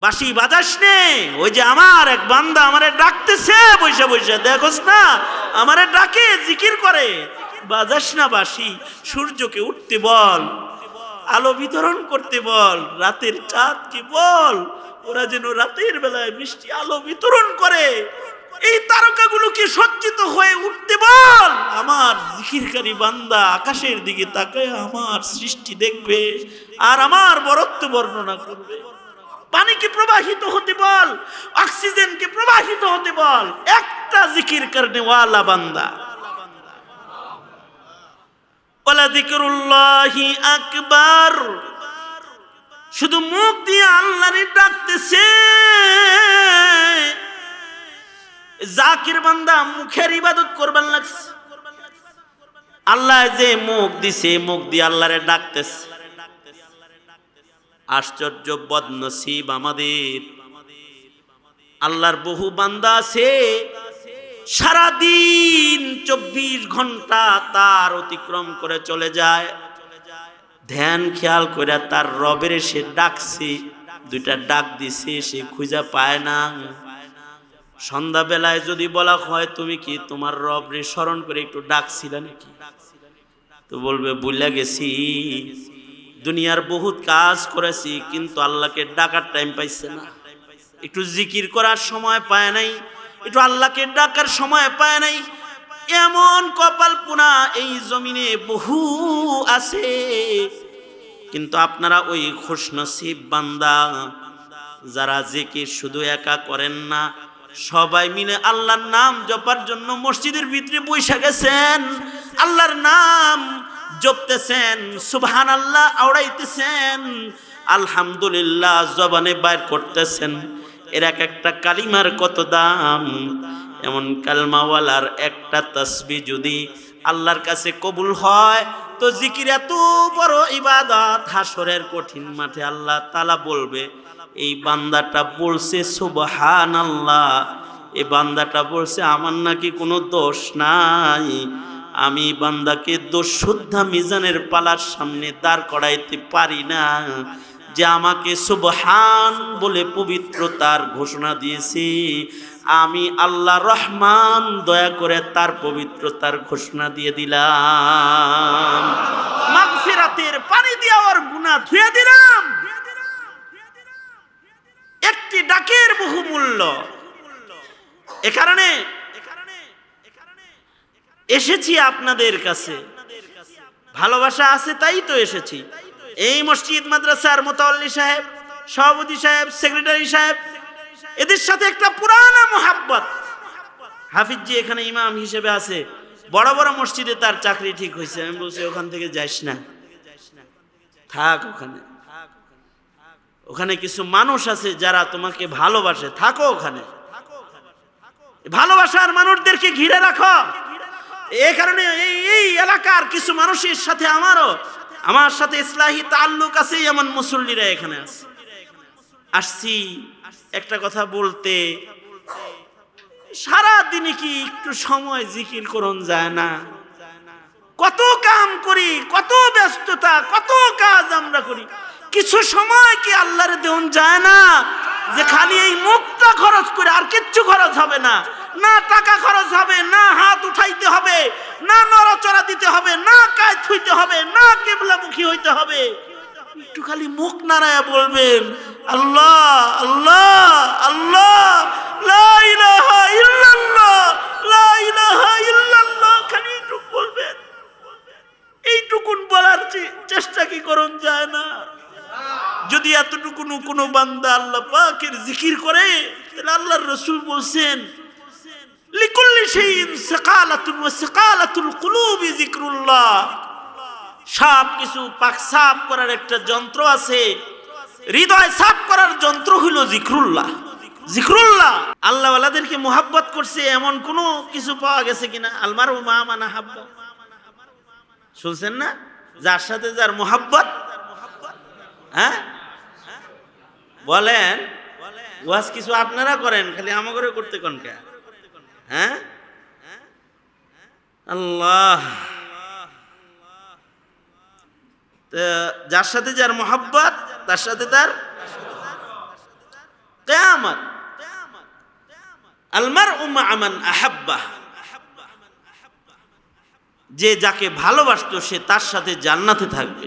বাঁশি বাজাস নে, ওই যে আমার এক বান্দা আমারে ডাকতেছে বৈশা বৈশা, দেখোস না আমারে ডাকে, জিকির করে। বাজাস না বাঁশি, সূর্যকে উঠতে বল, আলো বিতরণ করতে বল, রাতের চাঁদকে বল ওরা যেন রাতের বেলায় মিষ্টি আলো বিতরণ করে। এই তারকাগুলোকে সজ্জিত হয়ে উঠতে বল। আমার জিকিরকারী বান্দা আকাশের দিকে তাকায় আমার সৃষ্টি দেখবে আর আমার বরত্ব বর্ণনা করবে। পানিকে প্রবাহিত হতে বল, অক্সিজেনকে প্রবাহিত হতে বল, একটা জিকির করনে ওয়ালা বান্দা। ওয়ালা যিকরুল্লাহি আকবার, শুধু মুখ দিয়ে আল্লাহরে ডাকতেছে। জাকির বান্দা মুখের ইবাদত করবার লাগছে। আল্লাহ যে মুখ দিছে, মুখ দিয়ে আল্লাহরে ডাকতেছে। আশ্চর্য বদনসিব আমাদের, আল্লাহর বহু বান্দা আছে সারাদিন 24 ঘন্টা তার অতিক্রম করে চলে যায়, ধ্যান খেয়াল করে তার রবের সে ডাকছে, দুইটা ডাক দিছে, সে খুঁজে পায় না। সন্ধ্যাবেলায় যদি বলা হয় তুমি কি তোমার রবরে স্মরণ করে একটু ডাকছিলে নাকি, তো বলবে ভুলে গেছি, দুনিয়ার বহুত কাজ করেছি কিন্তু আল্লাহকে ডাকার টাইম পাইছে না, একটু জিকির করার সময় পায় নাই, একটু আল্লাহকে ডাকার সময় পায় নাই। এমন কপাল পুনা এই জমিনে বহু আছে। কিন্তু আপনারা ওই খুশনসিব বান্দা যারা জিকির শুধু একা করেন না, সবাই মিলে আল্লাহর নাম জপার জন্য মসজিদের ভিতরে বসে গেছেন, আল্লাহর নাম জপতেছেন, সুবহানাল্লাহ আওড়াইতেছেন, আলহামদুলিল্লাহ জবানে বাইর করতেছেন। এর এক একটা কালিমার কত দাম। এমন কালমাওয়ালার একটা তাসবিহ যদি আল্লাহর কাছে কবুল হয় তো জিকির এত বড় ইবাদত, হাসরের কঠিন মাঠে আল্লাহ তাআলা বলবে এই বান্দাটা বলছে সুবহানাল্লাহ, এই বান্দাটা বলছে আমার নাকি কোনো দোষ নাই, আমি বান্দাকে দোষ শুদ্ধা মিজানের পালার সামনে দাঁড় করাইতে পারি না, যে আমাকে সুবহান বলে পবিত্রতার ঘোষণা দিয়েছি, আমি আল্লাহ রহমান দয়া করে তার পবিত্রতার ঘোষণা দিয়ে দিলাম, মাগফিরাতের পানি দিয়ে ওর গুনাহ ধুয়ে দিলাম। একটি ডাকের বহু মূল্য। এ কারণে এসেছি আপনাদের কাছে, ভালোবাসা আছে তাই তো এসেছি। এই মসজিদ মাদ্রাসার মুতাওয়াল্লি সাহেব, সভাপতি সাহেব, সেক্রেটারি সাহেব, এদের সাথে একটা পুরানা মোহাব্বত। হাফিজ জি এখানে ইমাম হিসেবে আছে, বড় বড় মসজিদে তার চাকরি ঠিক হয়েছে। আমি বলছি ওখান থেকে যাইস না, থাক ওখানে, ওখানে কিছু মানুষ আছে যারা তোমাকে ভালোবাসে, থাকো ওখানে, ভালোবাসার মানুষদেরকে ঘিরে রাখো। এই কারণে এই এলাকার কিছু মানুষের সাথে আমার সাথে ইসলাহি তাল্লুক আছে, এমন মুসল্লিরা এখানে আছে। আসছি একটা কথা বলতে, সারা দিনে কি একটু সময় জিকির করন যায় না? কত কাম করি, কত ব্যস্ততা, কত কাজ আমরা করি, কিছু সময় কি আল্লাহর দেন যায় না যে খালি এই মুখটা খরচ করে আর কিচ্ছু খরচ হবে না, না টাকা খরচ হবে, না হাত উঠাইতে হবে, না নড়াচড়া দিতে হবে, না কাজ হইতে হবে, না কিবলামুখী হইতে হবে, একটু খালি মুখ নাড়ায়া বলবেন আল্লাহ আল্লাহ আল্লাহ, লা ইলাহা ইল্লাল্লাহ, লা ইলাহা ইল্লাল্লাহ, খালি একটু বলবেন। এইটুকুন বলার চেষ্টা কি করুন যায় না? যদি এতটুকু কোনো বান্দা আল্লাহ পাকের জিকির করে, তাহলে আল্লাহর রাসূল বলছেন লিকুল্লি শাইইন সাকালাতুন ওয়া সাকালাতুল কুলুবি যিকরুল্লাহ, সব কিছু পাক সাফ করার একটা যন্ত্র আছে, হৃদয় সাফ করার যন্ত্র হলো যিকরুল্লাহ। যিকরুল্লাহ আল্লাহ ওয়ালাদেরকে মোহাব্বত করছে এমন কোনো কিছু পাওয়া গেছে কিনা? আলমারু মা মান আহাব্বা, শুনছেন না? যার সাথে যার মোহাব্বত, হ্যাঁ বলেন, ওয়াজ কিছু আপনারা করেন, খালি আমাকে করতে কোন কে? হ্যাঁ আল্লাহ, যার সাথে যার মোহাব্বত তার সাথে তার কিয়ামত আল মারউ মা'a মান আহাব্বা, যে যাকে ভালোবাসতো সে তার সাথে জান্নাতে থাকবে।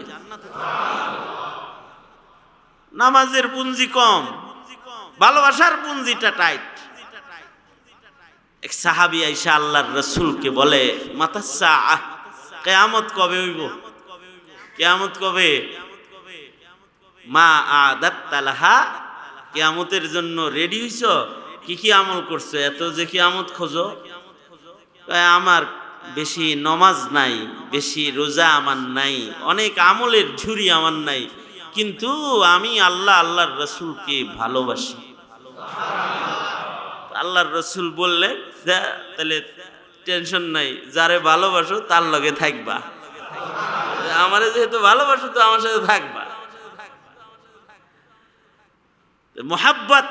নামাজের পুঞ্জি কম, ভালোবাসার পুঞ্জিটা টাইট। এক সাহাবী আয়েশা আল্লাহর রাসূলকে বলে, মাতাস সাআহ, কিয়ামত কবে হইব? কিয়ামত কবে? মা আদাত্তা লাহা, কিয়ামতের জন্য রেডি হইছো? কি কি আমল করছো, এত যে কিয়ামত খোঁজো? আমার বেশি নমাজ নাই, বেশি রোজা আমার নাই, অনেক আমলের ঝুরি আমার নাই, কিন্তু আমি আল্লাহর রাসূলকে ভালোবাসি। আল্লাহর রাসূল বললেন, তাহলে টেনশন নাই, যারে ভালোবাসো তার লগে থাকবা। আমারে যেহেতু ভালোবাসো তো আমার সাথে থাকবা। মুহাব্বত,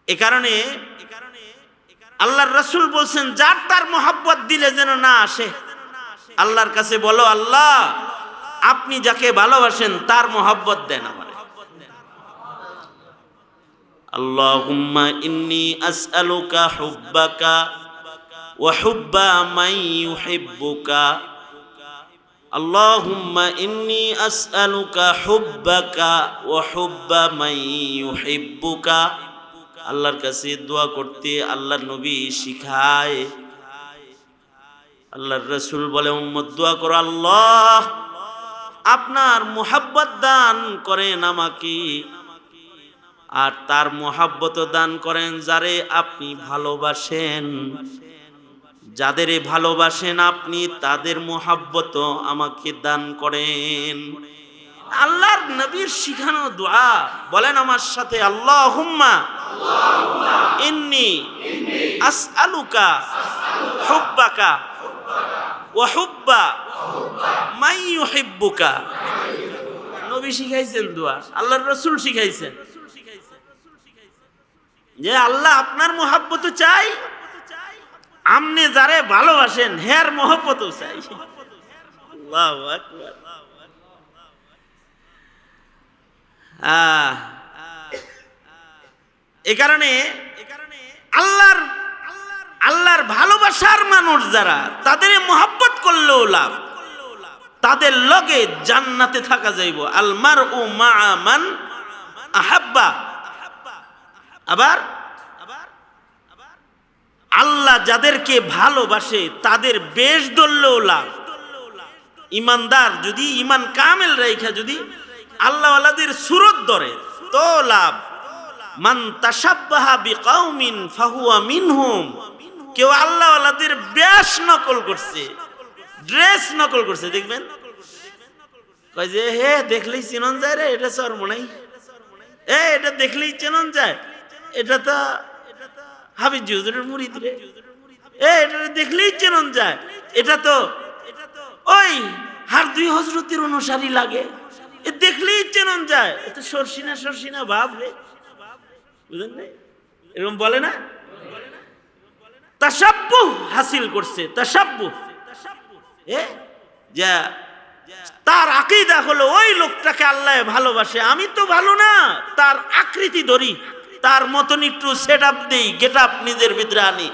এ কারণে আল্লাহর রাসূল বলছেন, যার তার মুহাব্বত দিলে যেন না আসে। আল্লাহর কাছে বলো, আল্লাহ আপনি যাকে ভালোবাসেন তার মুহাব্বত দেন আমারে। আল্লাহুম্মা ইন্নী আসআলুকা হুব্বাকা ওয়া হুব্বা মান ইউহিব্বুকা। আল্লাহুম্মা ইন্নী আসআলুকা হুব্বাকা ওয়া হুব্বা মান ইউহিব্বুকা। আল্লাহর কাছে দোয়া করতে আল্লাহর নবী শিখায়। আল্লাহর রাসূল বলে, উম্মত দোয়া করো, আল্লাহ আপনার মুহাব্বত দান করেন আমাকে, আর তার মুহাব্বত দান করেন যারে আপনি ভালোবাসেন। যাদের ভালোবাসেন আপনি তাদের মুহাব্বত আমাকে দান করেন। আল্লাহর নবীর শিখানো দোয়া, বলেন আমার সাথে, আল্লাহুম্মা ইন্নী আসআলুকা হুব্বাকা ওয়া হুব্বা মান ইউহিব্বুকা। নবী শিখাইছেন দোয়া, আল্লাহর রাসূল শিখাইছেন যে আল্লাহ আপনার মুহাব্বত চাই, আপনি যারে ভালোবাসেন হের মুহাব্বত চাই। আল্লাহু আকবার। এ কারণে আল্লাহর ভালোবাসার মানুষ যারা, তাদের মুহাব্বত করলেও লাভ, তাদের লগে জান্নাতে থাকা যাইব। আল মারউ মা'a মান আহাব্বা। আবার আল্লাহ যাদেরকে ভালোবাসে তাদের বেশ ধরলেও লাভ। ইমানদার যদি ইমান কামেল রাইখা যদি আল্লাহওয়ালাদের সুরত ধরে তো লাভ। মান তাশাব্বাহা বিকাউমিন ফাহুয়া মিনহুম। কেউ আল্লাহওয়ালাদের বেশ নকল করছে, ড্রেস নকল করছে, দেখবেন কয় যে হে দেখলেই চিনন যায় রে, এটা চর মনে এটা দেখলেই চেনন যায়, এটা তো হাবিজ হুজুরের মুরিদ রে, এটা দেখলেই চেনন যায়, এটা তো ওই হার দুই হযরতের অনুসারী লাগে, এ দেখলেই চেনন যায়, এটা সরসিনা ভাব রে, বুঝলেন না? এরকম বলে না, তাশাব্বুহ হাসিল করছে। তাশাব্বুহ যা তার আকীদা হলো ওই লোকটাকে আল্লাহ ভালোবাসে, আমি তো ভালো না, তার আকৃতি ধরি, তার মতন একটু সেটআপ দেই, গেটআপ নিজের ভিতরে আনি,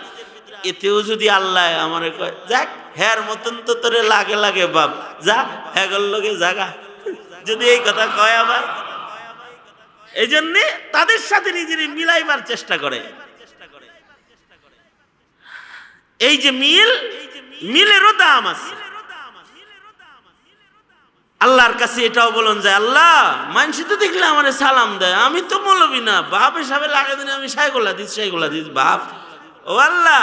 এতেও যদি আল্লাহ আমারে কয় যাক হের মতন তো তোরে লাগে বাপ, যা হেগল লগে জাগা, যদি এই কথা কয় আবার, এই জন্যে তাদের সাথে নিজের মিলাইবার চেষ্টা করে। এই যে মিলেরও দাম আছে। আল্লাহর কাছে এটাও বলুন যে আল্লাহ মানুষ তো দেখলে আমারে সালাম দেয়, আমি তো মৌলবি না, বাপ হিসাবে লাগে দিন আমি সাইগুলা দিস বাপ, ও আল্লাহ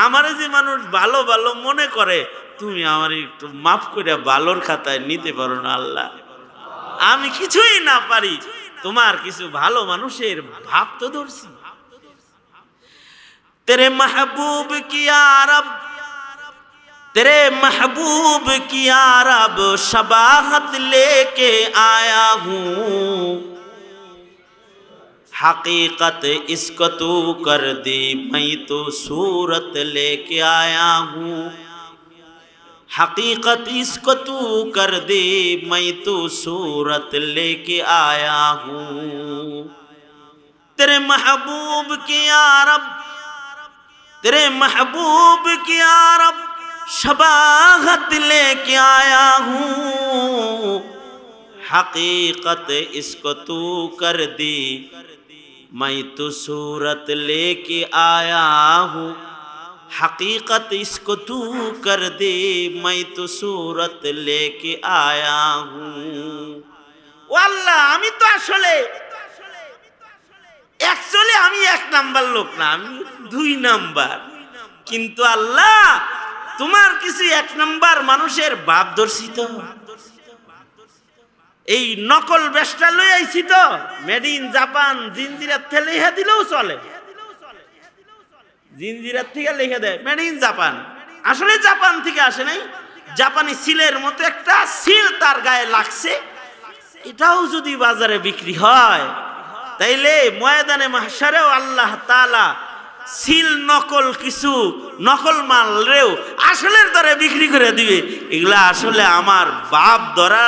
আমারে যে মানুষ ভালো মনে করে, তুমি আমার একটু মাফ করে ভালোর খাতায় নিতে পারো না আল্লাহ, আমি কিছুই না পারি, তোমার কিছু ভালো মানুষের ভাব তো ধরছি। तेरे महबूब की यारब, तेरे महबूब की यारब शबाहत लेके आया हूँ, हकीकत इसको तू कर दी, मैं तो सूरत लेके आया हूँ, हकीकत इसको तू कर दे, मैं तो सूरत लेके आया हूँ। तेरे महबूब की यारब, तेरे महबूब की यारब शबाहत लेके आया हूँ। हकीकत इसको तू कर दे, मैं तो सूरत लेके आया हूँ। हकीकत इसको तू कर दे, मैं तो सूरत लेके आया हूँ। আল্লাহ আমি তো আসলে অ্যাকচুয়ালি আমি এক নাম্বার লোক না, আমি 2 নাম্বার। কিন্তু আল্লাহ তোমার কিছু এক নাম্বার মানুষের বাপ ধরছি তো, এই নকল বেশটা লই আইছি তো, মেড ইন জাপান জিনজিরাত থেকে লেখা দিলেও চলে, জিনজিরাত থেকে লেখা দেয় মেড ইন জাপান। আসলে জাপান থেকে আসে নাই, জাপানি সিলের মতো একটা সিল তার গায়ে লাগছে। এটাও যদি বাজারে বিক্রি হয় তাইলে ময়দানে মাহশারেও আল্লাহ তাআলা সিল নকল কিছু নকল মাল রেও আসলের দরে বিক্রি করে দিবে। এগুলা আসলে আমার বাপ ধরা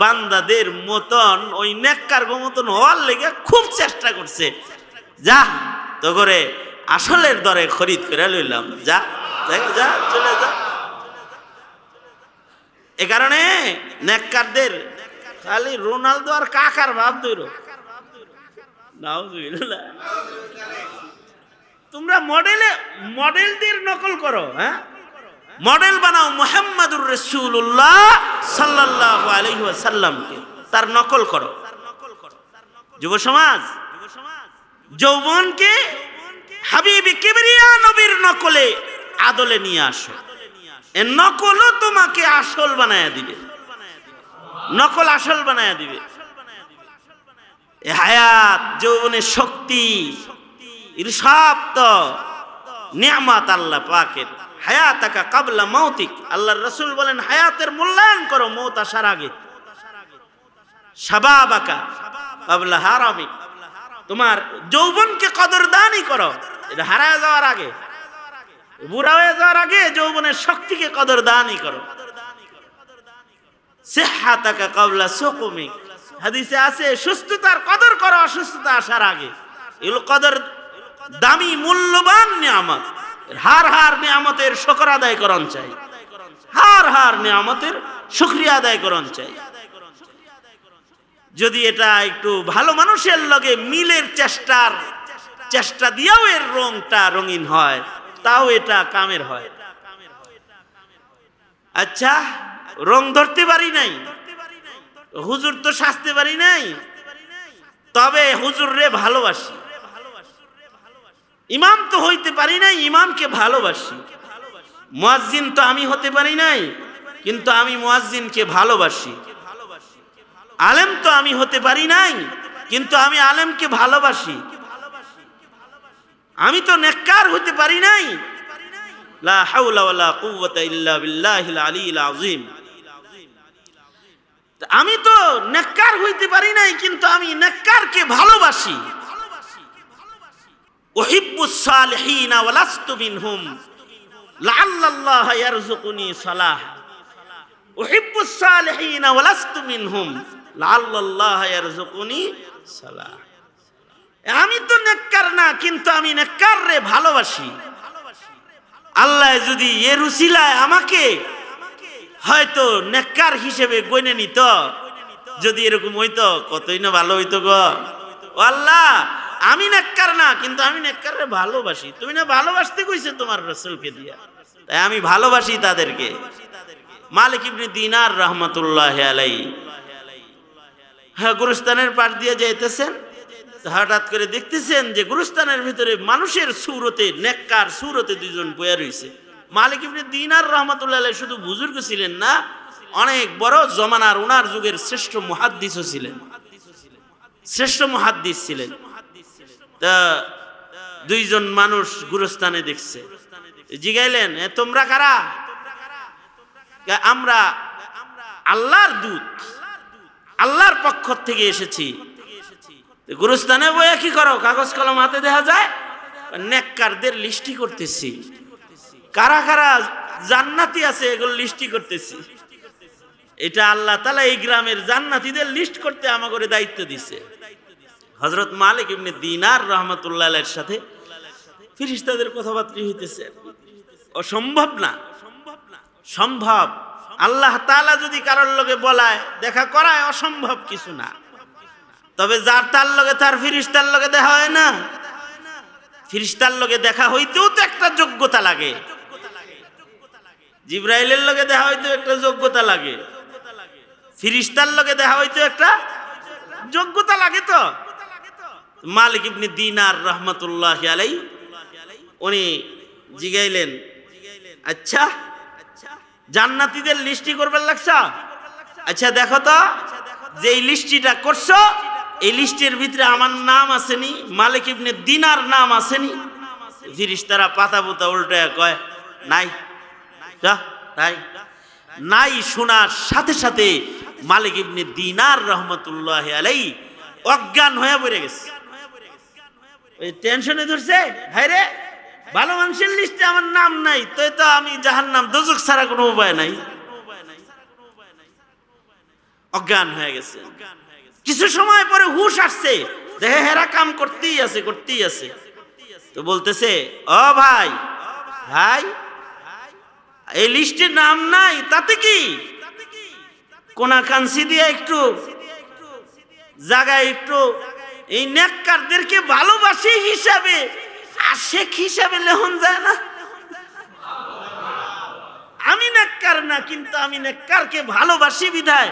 বান্দাদের মতন ওই নেককার মতন হওয়ার লেগে খুব চেষ্টা করছে। যা তো করে আসলের দরে খরিদ করে লইলাম, যা যা চলে যা। এ কারণে নেককারদের খালি রোনালদো আর কাকার ভাব ধরো। তোমরা মডেলদের নকল করো, হ্যাঁ মডেল বানাও মুহাম্মাদুর রাসূলুল্লাহ সাল্লাল্লাহু আলাইহি ওয়াসাল্লামকে, তার নকল করো। যুব সমাজ যৌবনকে হাবিবে কিবরিয়া নবীর নকলে আদলে নিয়ে আসো। এ নকলও তোমাকে আসল বানায়া দিবে, নকল আসল বানায়া দিবে। এ হায়াত যৌবনের শক্তি ইরশাদ তো নিয়ামত আল্লাহ পাকের। হায়াতাকা কাবলা মৌতিক, আল্লাহর রাসূল বলেন হায়াতের মূল্যায়ন করো মওত আসার আগে। শাবাবাকা কাবলা হারামিক, তোমার যৌবনকে কদরদানি করো, এটা হারায় যাওয়ার আগে, বুড়া হয়ে যাওয়ার আগে যৌবনের শক্তিকে কদরদানি করো। সিহহাতাকা কাবলা সুকুমিক, হাদিসে আছে সুস্থতার কদর করো অসুস্থতা আসার আগে। এগুলো কদর দামি মূল্যবান নিয়ামত। হার হার নিয়ামতের শুকর আদায় করন চাই, হার হার নিয়ামতের শুকরিয়া আদায় করন চাই। যদি এটা একটু ভালো মানুষের লগে মিলের চেষ্টা দিয়েও এর রংটা রঙিন হয়, তাও এটা কামের হয়। আচ্ছা রং ধরতে পারি নাই, হুজুর তো সাজতে পারি নাই, তবে হুজুর রে ভালোবাসি। ইমাম তো হইতে পারি নাই, ইমামকে ভালোবাসি। মুয়াজ্জিন তো আমি হতে পারি নাই, কিন্তু আমি মুয়াজ্জিনকে ভালোবাসি। আলেম তো আমি হতে পারি নাই, কিন্তু আমি আলেমকে ভালোবাসি। আমি তো নেককার হতে পারি নাই, লা হাওলা ওয়ালা কুওয়াতা ইল্লা বিল্লাহিল আলিয়্যিল আযীম। আমি তো নেককার হইতে পারি নাই, কিন্তু আমি নেককারকে ভালোবাসি। উহিব্বুস সালিহিনা ওয়া লাস্তু মিনহুম লাআল্লাল্লাহ ইয়ারযুকুনি সালাহ। উহিব্বুস সালিহিনা ওয়া লাস্তু মিনহুম লাআল্লাল্লাহ ইয়ারযুকুনি সালাহ। আমি তো নেককার না, কিন্তু আমি নেককাররে ভালোবাসি। আল্লাহ যদি এর উসিলায় আমাকে হয়তো নেককার হিসেবে গণে নিত, যদি এরকম হইতো কতই না ভালো হইতো গো। আল্লাহ আমি নেককার না, কিন্তু আমি নেককাররে ভালোবাসি। তুমি না ভালোবাসতে কইছে তোমার রাসূলকে দিয়া, তাই আমি ভালোবাসি তাদেরকে। মালিক ইবনে দিনার রাহমাতুল্লাহি আলাইহি হ্যাঁ গুরুস্থানের পাশ দিয়ে যাইতেছেন, হঠাৎ করে দেখতেছেন যে গুরুস্থানের ভিতরে মানুষের সুরতে নেককার সুরতে দুইজন বইয়া রইছে। মালিক ইবনে দিনার রাহমাতুল্লাহি আলাইহি শুধু বুজুর্গ ছিলেন না, অনেক বড় জমানার ওনার যুগের শ্রেষ্ঠ মুহাদ্দিসও ছিলেন, শ্রেষ্ঠ মুহাদ্দিস ছিলেন। তা দুইজন মানুষ গুরুস্থানে দেখছে, জিগাইলেন তোমরা কারা? আমরা আল্লাহর দূত, আল্লাহর পক্ষ থেকে এসেছি। গুরুস্থানে বইয়া কি করো? কাগজ কলম হাতে দেখা যায়, নেককারদের লিস্টি করতেছি। কারা কারা জান্নাতি আছে, এগুলো লিস্টি করতেছি। এটা আল্লাহ তাআলা এই গ্রামের জান্নাতীদের লিস্ট করতে আমাকে দায়িত্ব দিছে। হযরত মালিক ইবনে দিনার রাহমাতুল্লাহ আলাইহির সাথে ফেরেশতাদের কথাবার্তা হইতেছে। অসম্ভব না, সম্ভব। আল্লাহ তাআলা যদি কারোর লগে বলায় দেখা করায়, অসম্ভব কিছু না। তবে যার তার লগে তার ফেরেশতার লগে দেখা হয় না, ফেরেশতার লগে দেখা হইতেও তো একটা যোগ্যতা লাগে। জিবরাইলের লগে দেখা হইতেও একটা যোগ্যতা লাগে, ফেরেশতার লগে দেখা হইতেও একটা যোগ্যতা লাগে। তো মালিক ইবনে দিনার রাহমাতুল্লাহি আলাইহি উনি জিগাইলেন, আচ্ছা জান্নাতীদের লিস্টি করবার লাগছা, আচ্ছা দেখো তো যে এই লিস্টিটা করছো এই লিস্টের ভিতরে আমার নাম আসেনি, মালিক ইবনে দিনার নাম আসেনি? ফেরেশতারা পাতা পুতা উল্টায় কয় নাই, তাই নাই। শোনার সাথে সাথে মালিক ইবনে দিনার রাহমাতুল্লাহি আলাইহি অজ্ঞান হয়ে পড়ে গেছে। ওই টেনশনে ধরছে, ভাই রে ভালো মানুষের লিস্টে আমার নাম নাই, তো আমি জাহান্নাম দোজখ ছাড়া কোনো উপায় নাই। অজ্ঞান হয়ে গেছে। কিছু সময় পরে হুশ আসছে, দেখে হেরা কাম করতেই আছে। তো বলতেছে, ও ভাই ভাই এই লিস্টে নাম নাই তাতে কি, কোনা কানসি দিয়ে একটু জায়গায় একটু এই নেককারদেরকে ভালোবাসি হিসাবে আশেক হিসাবে লেখন যায় না? আমি নেককার না, কিন্তু আমি নেককারকে ভালোবাসি বিধায়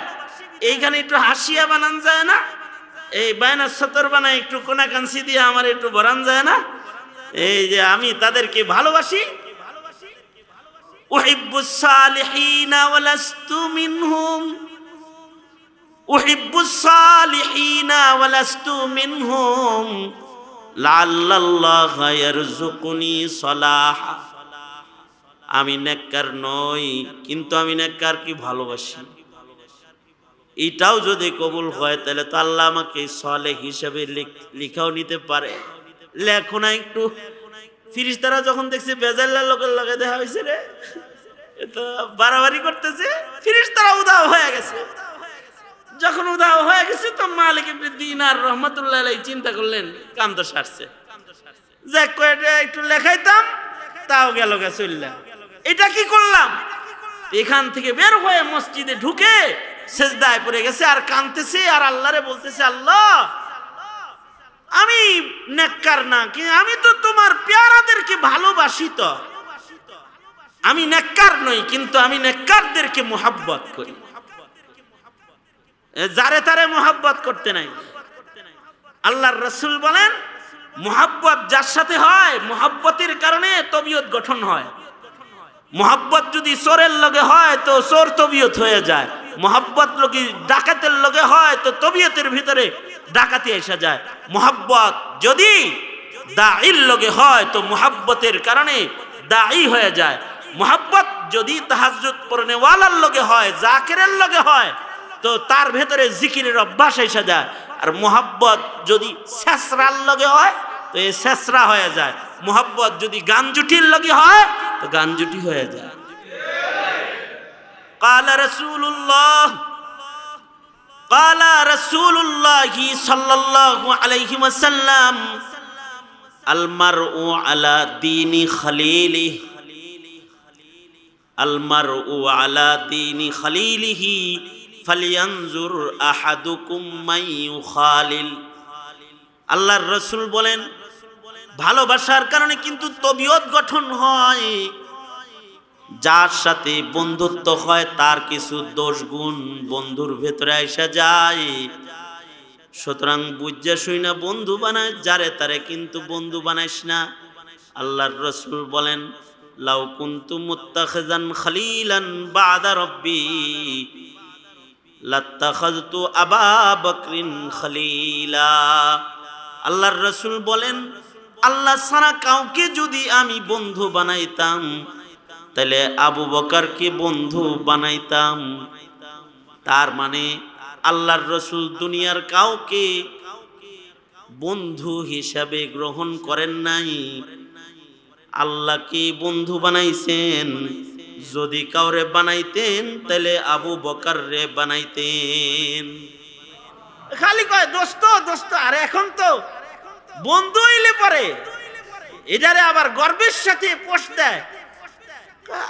এইখানে একটু হাসিয়া বানান যায় না? এই বায়না সতর বানায় একটু কোনা কানসি দিয়ে আমার একটু বরান যায় না? এই যে আমি তাদেরকে ভালোবাসি। উহিব্বুস সালিহিনা ওয়ালাস্তু মিনহুম, উহিব্বুস সালিহিনা ওয়ালাস্তু মিনহুম লাআল্লাল্লাহা ইয়ারযুকুনি সালাহা। আমি নেককার নই, কিন্তু আমি নেককারকে ভালোবাসি। এটাও যদি কবুল হয় তাহলে তো আল্লাহ আমাকে সালেহ হিসেবে লিখাও নিতে পারে। লেখো না একটু। ফেরেশতারা যখন দেখছে বেজাল্লার লোকের লগে দেখা হয়েছে রে, তো বাড়াবাড়ি করতেছে, ফেরেশতারা উদাও হয়ে গেছে। যখন উদাও হয়ে গেছে তো মালিক ইবনে দিনার রাহমাতুল্লাহি আলাইহি চিন্তা করলেন কাম তো সারছে, যে কয়টা একটু লেখাইতাম তাও গেল গে চললাম। এটা কি করলাম? এখান থেকে বের হয়ে মসজিদে ঢুকে সেজদায় পড়ে গেছে আর কাঁদতেছে আর আল্লাহরে বলতেছে, আল্লাহ আমি নেককার না, আমি তো তোমার পেয়ারাদেরকে ভালোবাসি। তো আমি নেককার নই, কিন্তু আমি নেককারদেরকে মুহাব্বত করি। যারে তারে মুহাব্বত করতে নাই। আল্লাহর রাসূল বলেন, মুহাব্বত যার সাথে হয় মুহাব্বতের কারণে তবিয়ত গঠন হয়। মুহাব্বত যদি চোরের লগে হয় তো চোর তবিয়ত হয়ে যায়। মুহাব্বত যদি ডাকাতের লগে হয় তো তবিয়তের ভিতরে ডাকাতি এসে যায়। মুহাব্বত যদি দাঈর লগে হয় তো মুহাব্বতের কারণে দাঈ হয়ে যায়। মুহাব্বত যদি তাহাজ্জুদ পড়নেওয়ালার লগে হয়, জাকিরের লগে হয়, তো তার ভেতরে জিকিরের অভ্যাস এসে যায়। আর মুহাব্বত যদি শেষরার লগে হয় তো এই শেষরা হয়ে যায়। মুহাব্বত যদি গানজুটির লগে হয় তো গানজুটি হয়ে যায়। কালা রাসূলুল্লাহ সাল্লাল্লাহু আলাইহি ওয়াসাল্লাম, আল মারউ আলা দীনি খালিলিহি, আল মারউ আলা দীনি খালিলিহি ফালিয়ানজুর আহাদুকুম মান ইউখালিল। আল্লাহর রাসূল বলেন, ভালোবাসার কারণে কিন্তু তবিয়ত গঠন হয়। যার সাথে বন্ধুত্ব হয় তার কিছু দোষ গুণ বন্ধুর ভেতরে এসে যায়। সুতরাং বুঝা শুই না বন্ধু বানায়, যারে তারে কিন্তু বন্ধু বানাইস না। আল্লাহর রাসূল বলেন, লাউ কুনতু মুত্তাখিযান খালিলান বা'দা রাব্বি লাত্তাখাযতু আবা বকরিন খালিলা। আল্লাহর রাসূল বলেন, আল্লাহ ছাড়া কাউকে যদি আমি বন্ধু বানাইতাম তাহলে আবু বকরকে বন্ধু বানাইতাম। তার মানে আল্লাহর রাসূল দুনিয়ার কাউকে বন্ধু হিসাবে গ্রহণ করেন নাই, আল্লাহকে বন্ধু বানাইছেন। যদি কাউরে বানাইতেন তাহলে আবু বকর রে বানাইতেন। খালি কয় দোস্ত দোস্ত, আর এখন তো বন্ধু হইলে পরে এটারে আবার গর্বের সাথে পোস্ট দেয়।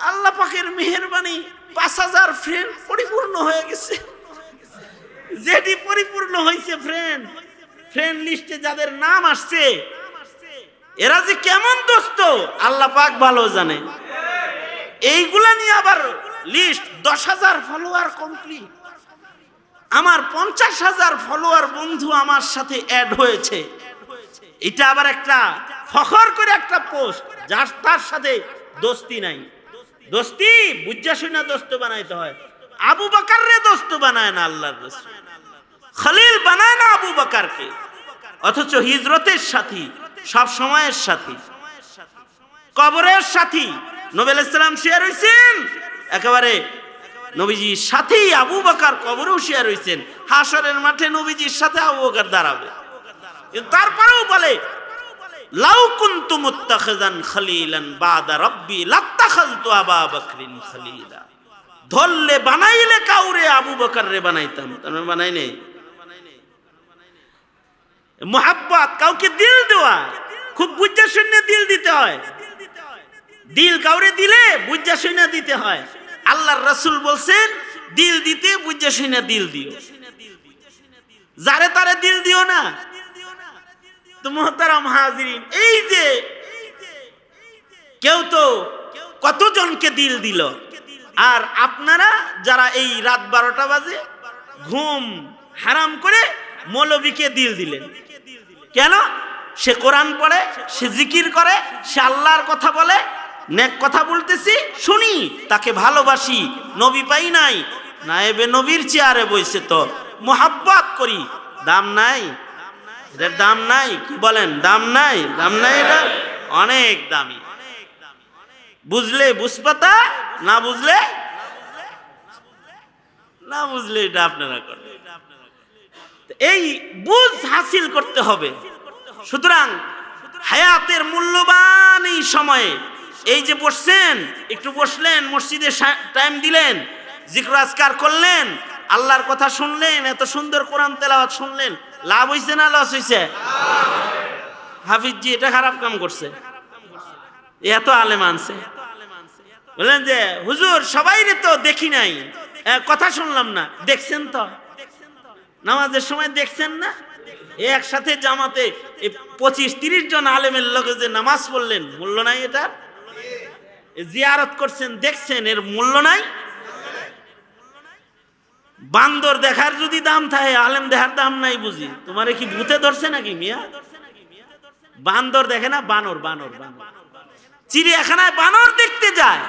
আল্লাহ পাকের মেহেরবানি 5000 ফ্রেন্ড পরিপূর্ণ হয়ে গেছে। যেটি পরিপূর্ণ হয়েছে ফ্রেন্ড লিস্টে যাদের নাম আসছে, এরা যে কেমন দোস্ত আল্লাহ পাক ভালো জানে। এইগুলা নিয়ে আবার লিস্ট 10,000 ফলোয়ার কমপ্লিট। আমার 50,000 ফলোয়ার বন্ধু আমার সাথে অ্যাড হয়েছে। এটা আবার একটা ফখর করে একটা পোস্ট, যার তার সাথে দোস্তি নাই। দোস্তি বুঝা শুনা দোস্ত বানাইতে হয়। আবু বকর রে দোস্ত বানায় না আল্লাহর রাসূল, খলিল বানায় না আবু বকরকে। অথচ হিজরতের সাথী, সব সময়ের সাথী, কবরের সাথী। নবী আলাইহিস সালাম শেয়ার হইছেন একেবারে নবীজির সাথেই আবু বকর কবরেও শেয়ার হইছেন। হাসরের মাঠে নবীজির সাথে আবু বকর দাঁড়াবে। তারপরেও বলে লাউ কুনতু মুত্তাখিযান খলিলান বাদা রাব্বি লাত্তাখাযতু আবা বকরিন খলিলা। ধরলে বানাইলে কাউরে আবু বকর রে বানাইতাম। তার বানাই নেই। মোহাব্বত, কাউকে দিল দেওয়া, খুব বুঝা শুনে দিল দিতে হয়। দিল কাউরে দিলে বুঝা শুনে দিতে হয়। আল্লাহর রাসূল বলছেন দিল দিতে বুঝা শুনে দিল দিও, যারে তারে দিল দিও না। তো মুহতারাম হাজিরিন, এই যে কেউ তো কতজনকে দিল দিল, আর আপনারা যারা এই রাত 12টা বাজে ঘুম হারাম করে মৌলবীকে দিল দিলেন কেন? সে কোরআন পড়ে, সে জিকির করে, সে আল্লাহর কথা বলে, নেক কথা বলতেছি শুনি, তাকে ভালোবাসি, নবী পাই নাই, নায়েবে নবীর চেয়ারে বইছে, তো মোহাব্বত করি। দাম নাই এটার, দাম নাই? কি বলেন, দাম নাই? দাম নাই, এটা অনেক দামি। বুঝলে বুঝপাতা, না বুঝলে না বুঝলে এটা আপনারা করেন। এই বুঝ হাসিল করতে হবে। সুতরাং হায়াতের মূল্যবান এই সময়ে এই যে বসছেন, একটু বসলেন, মসজিদে টাইম দিলেন, জিকির আজকার করলেন, আল্লাহর কথা শুনলেন, এত সুন্দর কোরআন তেলাওয়াত শুনলেন, লাভ হইছে না লস হইছে? হাফিজজি এটা খারাপ কাম করছে, এত আলেম আনছে। বললেন যে হুজুর সবাইরে তো দেখি নাই, কথা শুনলাম না। দেখছেন তো, নামাজের সময় দেখছেন না? একসাথে জামাতে 25-30 জন আলেমের লোকে যে নামাজ পড়লেন, মূল্য নাই এটা? জিয়ারত করছেন, দেখছেন, এর মূল্য নাই? বান্দর দেখার যদি দাম থাকে, আলেম দেখার দাম নাই বুঝি? তোমারে কি ভূতে ধরছে নাকি মিয়া? বান্দর দেখে না, বানর বানর বানর চিড়িয়াখানায় বানর দেখতে যায়।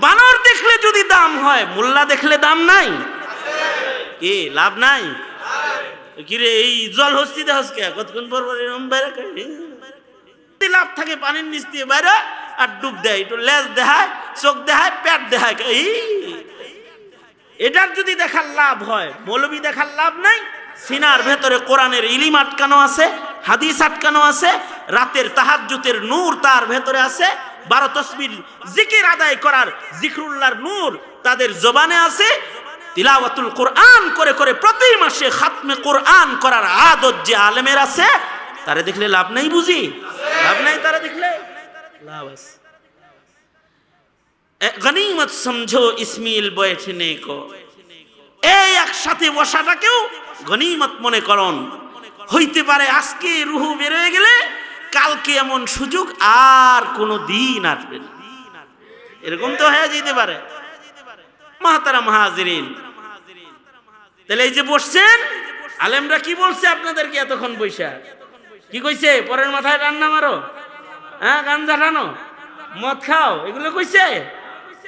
বানর দেখলে যদি দাম হয়, মোল্লা দেখলে দাম নাই? কি লাভ নাই? কিরে এই জল হস্তি দেহসকে কতক্ষণ পর লাভ থাকে, পানির নিচ দিয়ে বাইরে আর ডুব দেয়, একটু লেজ দেখায়, চোখ দেখায়, পেট দেখায়। এটার যদি দেখার লাভ হয়, মৌলবী দেখার লাভ নাই। সিনার ভেতরে কোরআনের ইলিম আটকানো আছে, হাদিস আটকানো আছে, রাতের তাহাজ্জুদের নূর তার ভেতরে আছে, 12 তসবির জিকির আদায় করার জিকরুল্লাহর নূর তাদের জবানে আছে। তিলাওয়াতুল কোরআন করে করে প্রতি মাসে খাতমে কোরআন করার আদত যে আলেমের আছে, তারে দেখলে লাভ নাই বুঝি? লাভ নাই তারা দেখলে? লাভ আছে। গনিমত সমঝো ইসমিল বৈঠনে কো, এই একসাথে বসাটাকেও গনিমত মনে করুন। হইতে পারে আজকে রুহু বের হয়ে গেলে কালকে এমন সুযোগ আর কোনো দিন আসবে না, এরকম তো হয়ে যেতে পারে। মুহতারাম হাজিরিন, তাহলে এই যে বসছেন, আলেমরা কি বলছে আপনাদেরকে এতক্ষণ বৈশা? কি কইছে? পরের মাথায় রান্না মারো, হ্যাঁ, গাঞ্জা টানো, মদ খাও, এগুলো কইছে?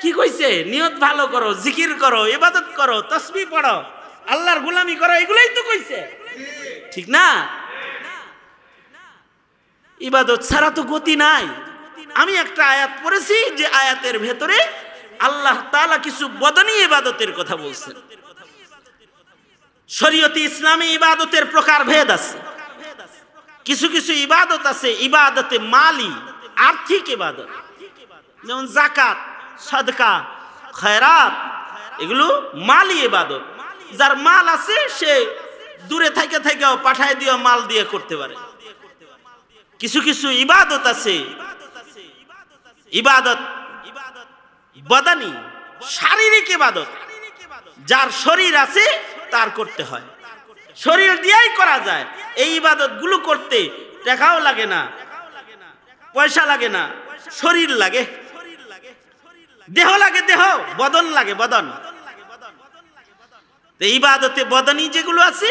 কি কইছে? নিয়ত ভালো করো, জিকির করো, ইবাদত করো, তাসবিহ পড়ো, আল্লাহর গোলামি করো, এগুলাই তো কইছে, ঠিক না? ইবাদত ছাড়া তো গতি নাই। আমি একটা আয়াত পড়েছি, যে আয়াতের ভেতরে আল্লাহ তাআলা কিছু বদনী ইবাদতের কথা বলছেন। শরীয়তে ইসলামী ইবাদতের প্রকার ভেদ আছে। কিছু কিছু ইবাদত আছে ইবাদতে মালি, আর্থিক ইবাদত, যেমন যাকাত, সাদকা, খয়রাত, এগুলো মালি ইবাদত। যার মাল আছে সে দূরে থেকে থেকেও পাঠায় দিয়ে মাল দিয়ে করতে পারে। কিছু কিছু ইবাদত আছে, ইবাদত বদানি, শারীরিক ইবাদত, যার শরীর আছে তার করতে হয়, শরীর দিয়েই করা যায়। এই ইবাদত গুলো করতে টাকাও লাগে না, পয়সা লাগে না, শরীর লাগে, দেহ লাগে, দেহ বদন লাগে, বদন। ইবাদতে বদনী যেগুলো আছে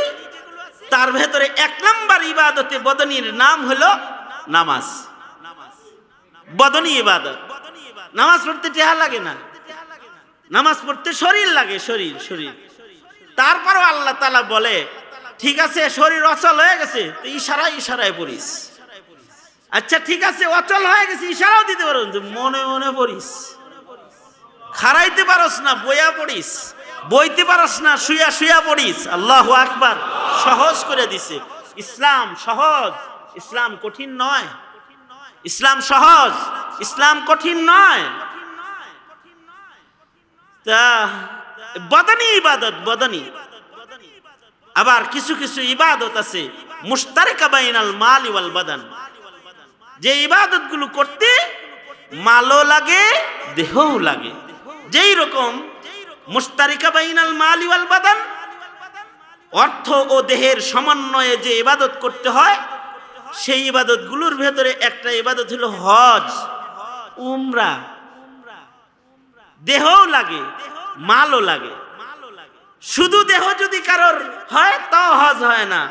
তার ভেতরে 1 নম্বর ইবাদতে বদনীর নাম হলো নামাজ। বদনী ইবাদত। নামাজ পড়তে টাকা লাগে না, নামাজ পড়তে শরীর লাগে, শরীর শরীর। তারপরও আল্লাহ তাআলা বলে ঠিক আছে শরীর অচল হয়ে গেছে তো ইশারায় ইশারায় পড়িস। আচ্ছা ঠিক আছে অচল হয়ে গেছে ইশারাও দিতে পারো, মনে মনে পড়িস। খাড়াইতে পারস না বইয়া পড়িস, বইতে পারস না শুয়া শুয়া পড়িস। আল্লাহু আকবার। সহজ করে দিছে ইসলাম, সহজ। ইসলাম কঠিন নয়, ইসলাম সহজ, ইসলাম কঠিন নয়। তা বদনী ইবাদত, বদনী। আবার কিছু কিছু ইবাদত আছে মুশতারিকা বাইনাল মাল ওয়াল বাদান, যে ইবাদত গুলো করতে মালও লাগে দেহও লাগে। যেই রকম মুশতারিকা বাইনাল মাল ওয়াল বাদান, অর্থ ও দেহের সমন্বয়ে যে ইবাদত করতে হয়, সেই ইবাদত গুলোর ভেতরে একটা ইবাদত হলো হজ, উমরা। দেহও লাগে মালও লাগে। শুধু দেহ যদি কারোর হয় তাও হজ হয় না,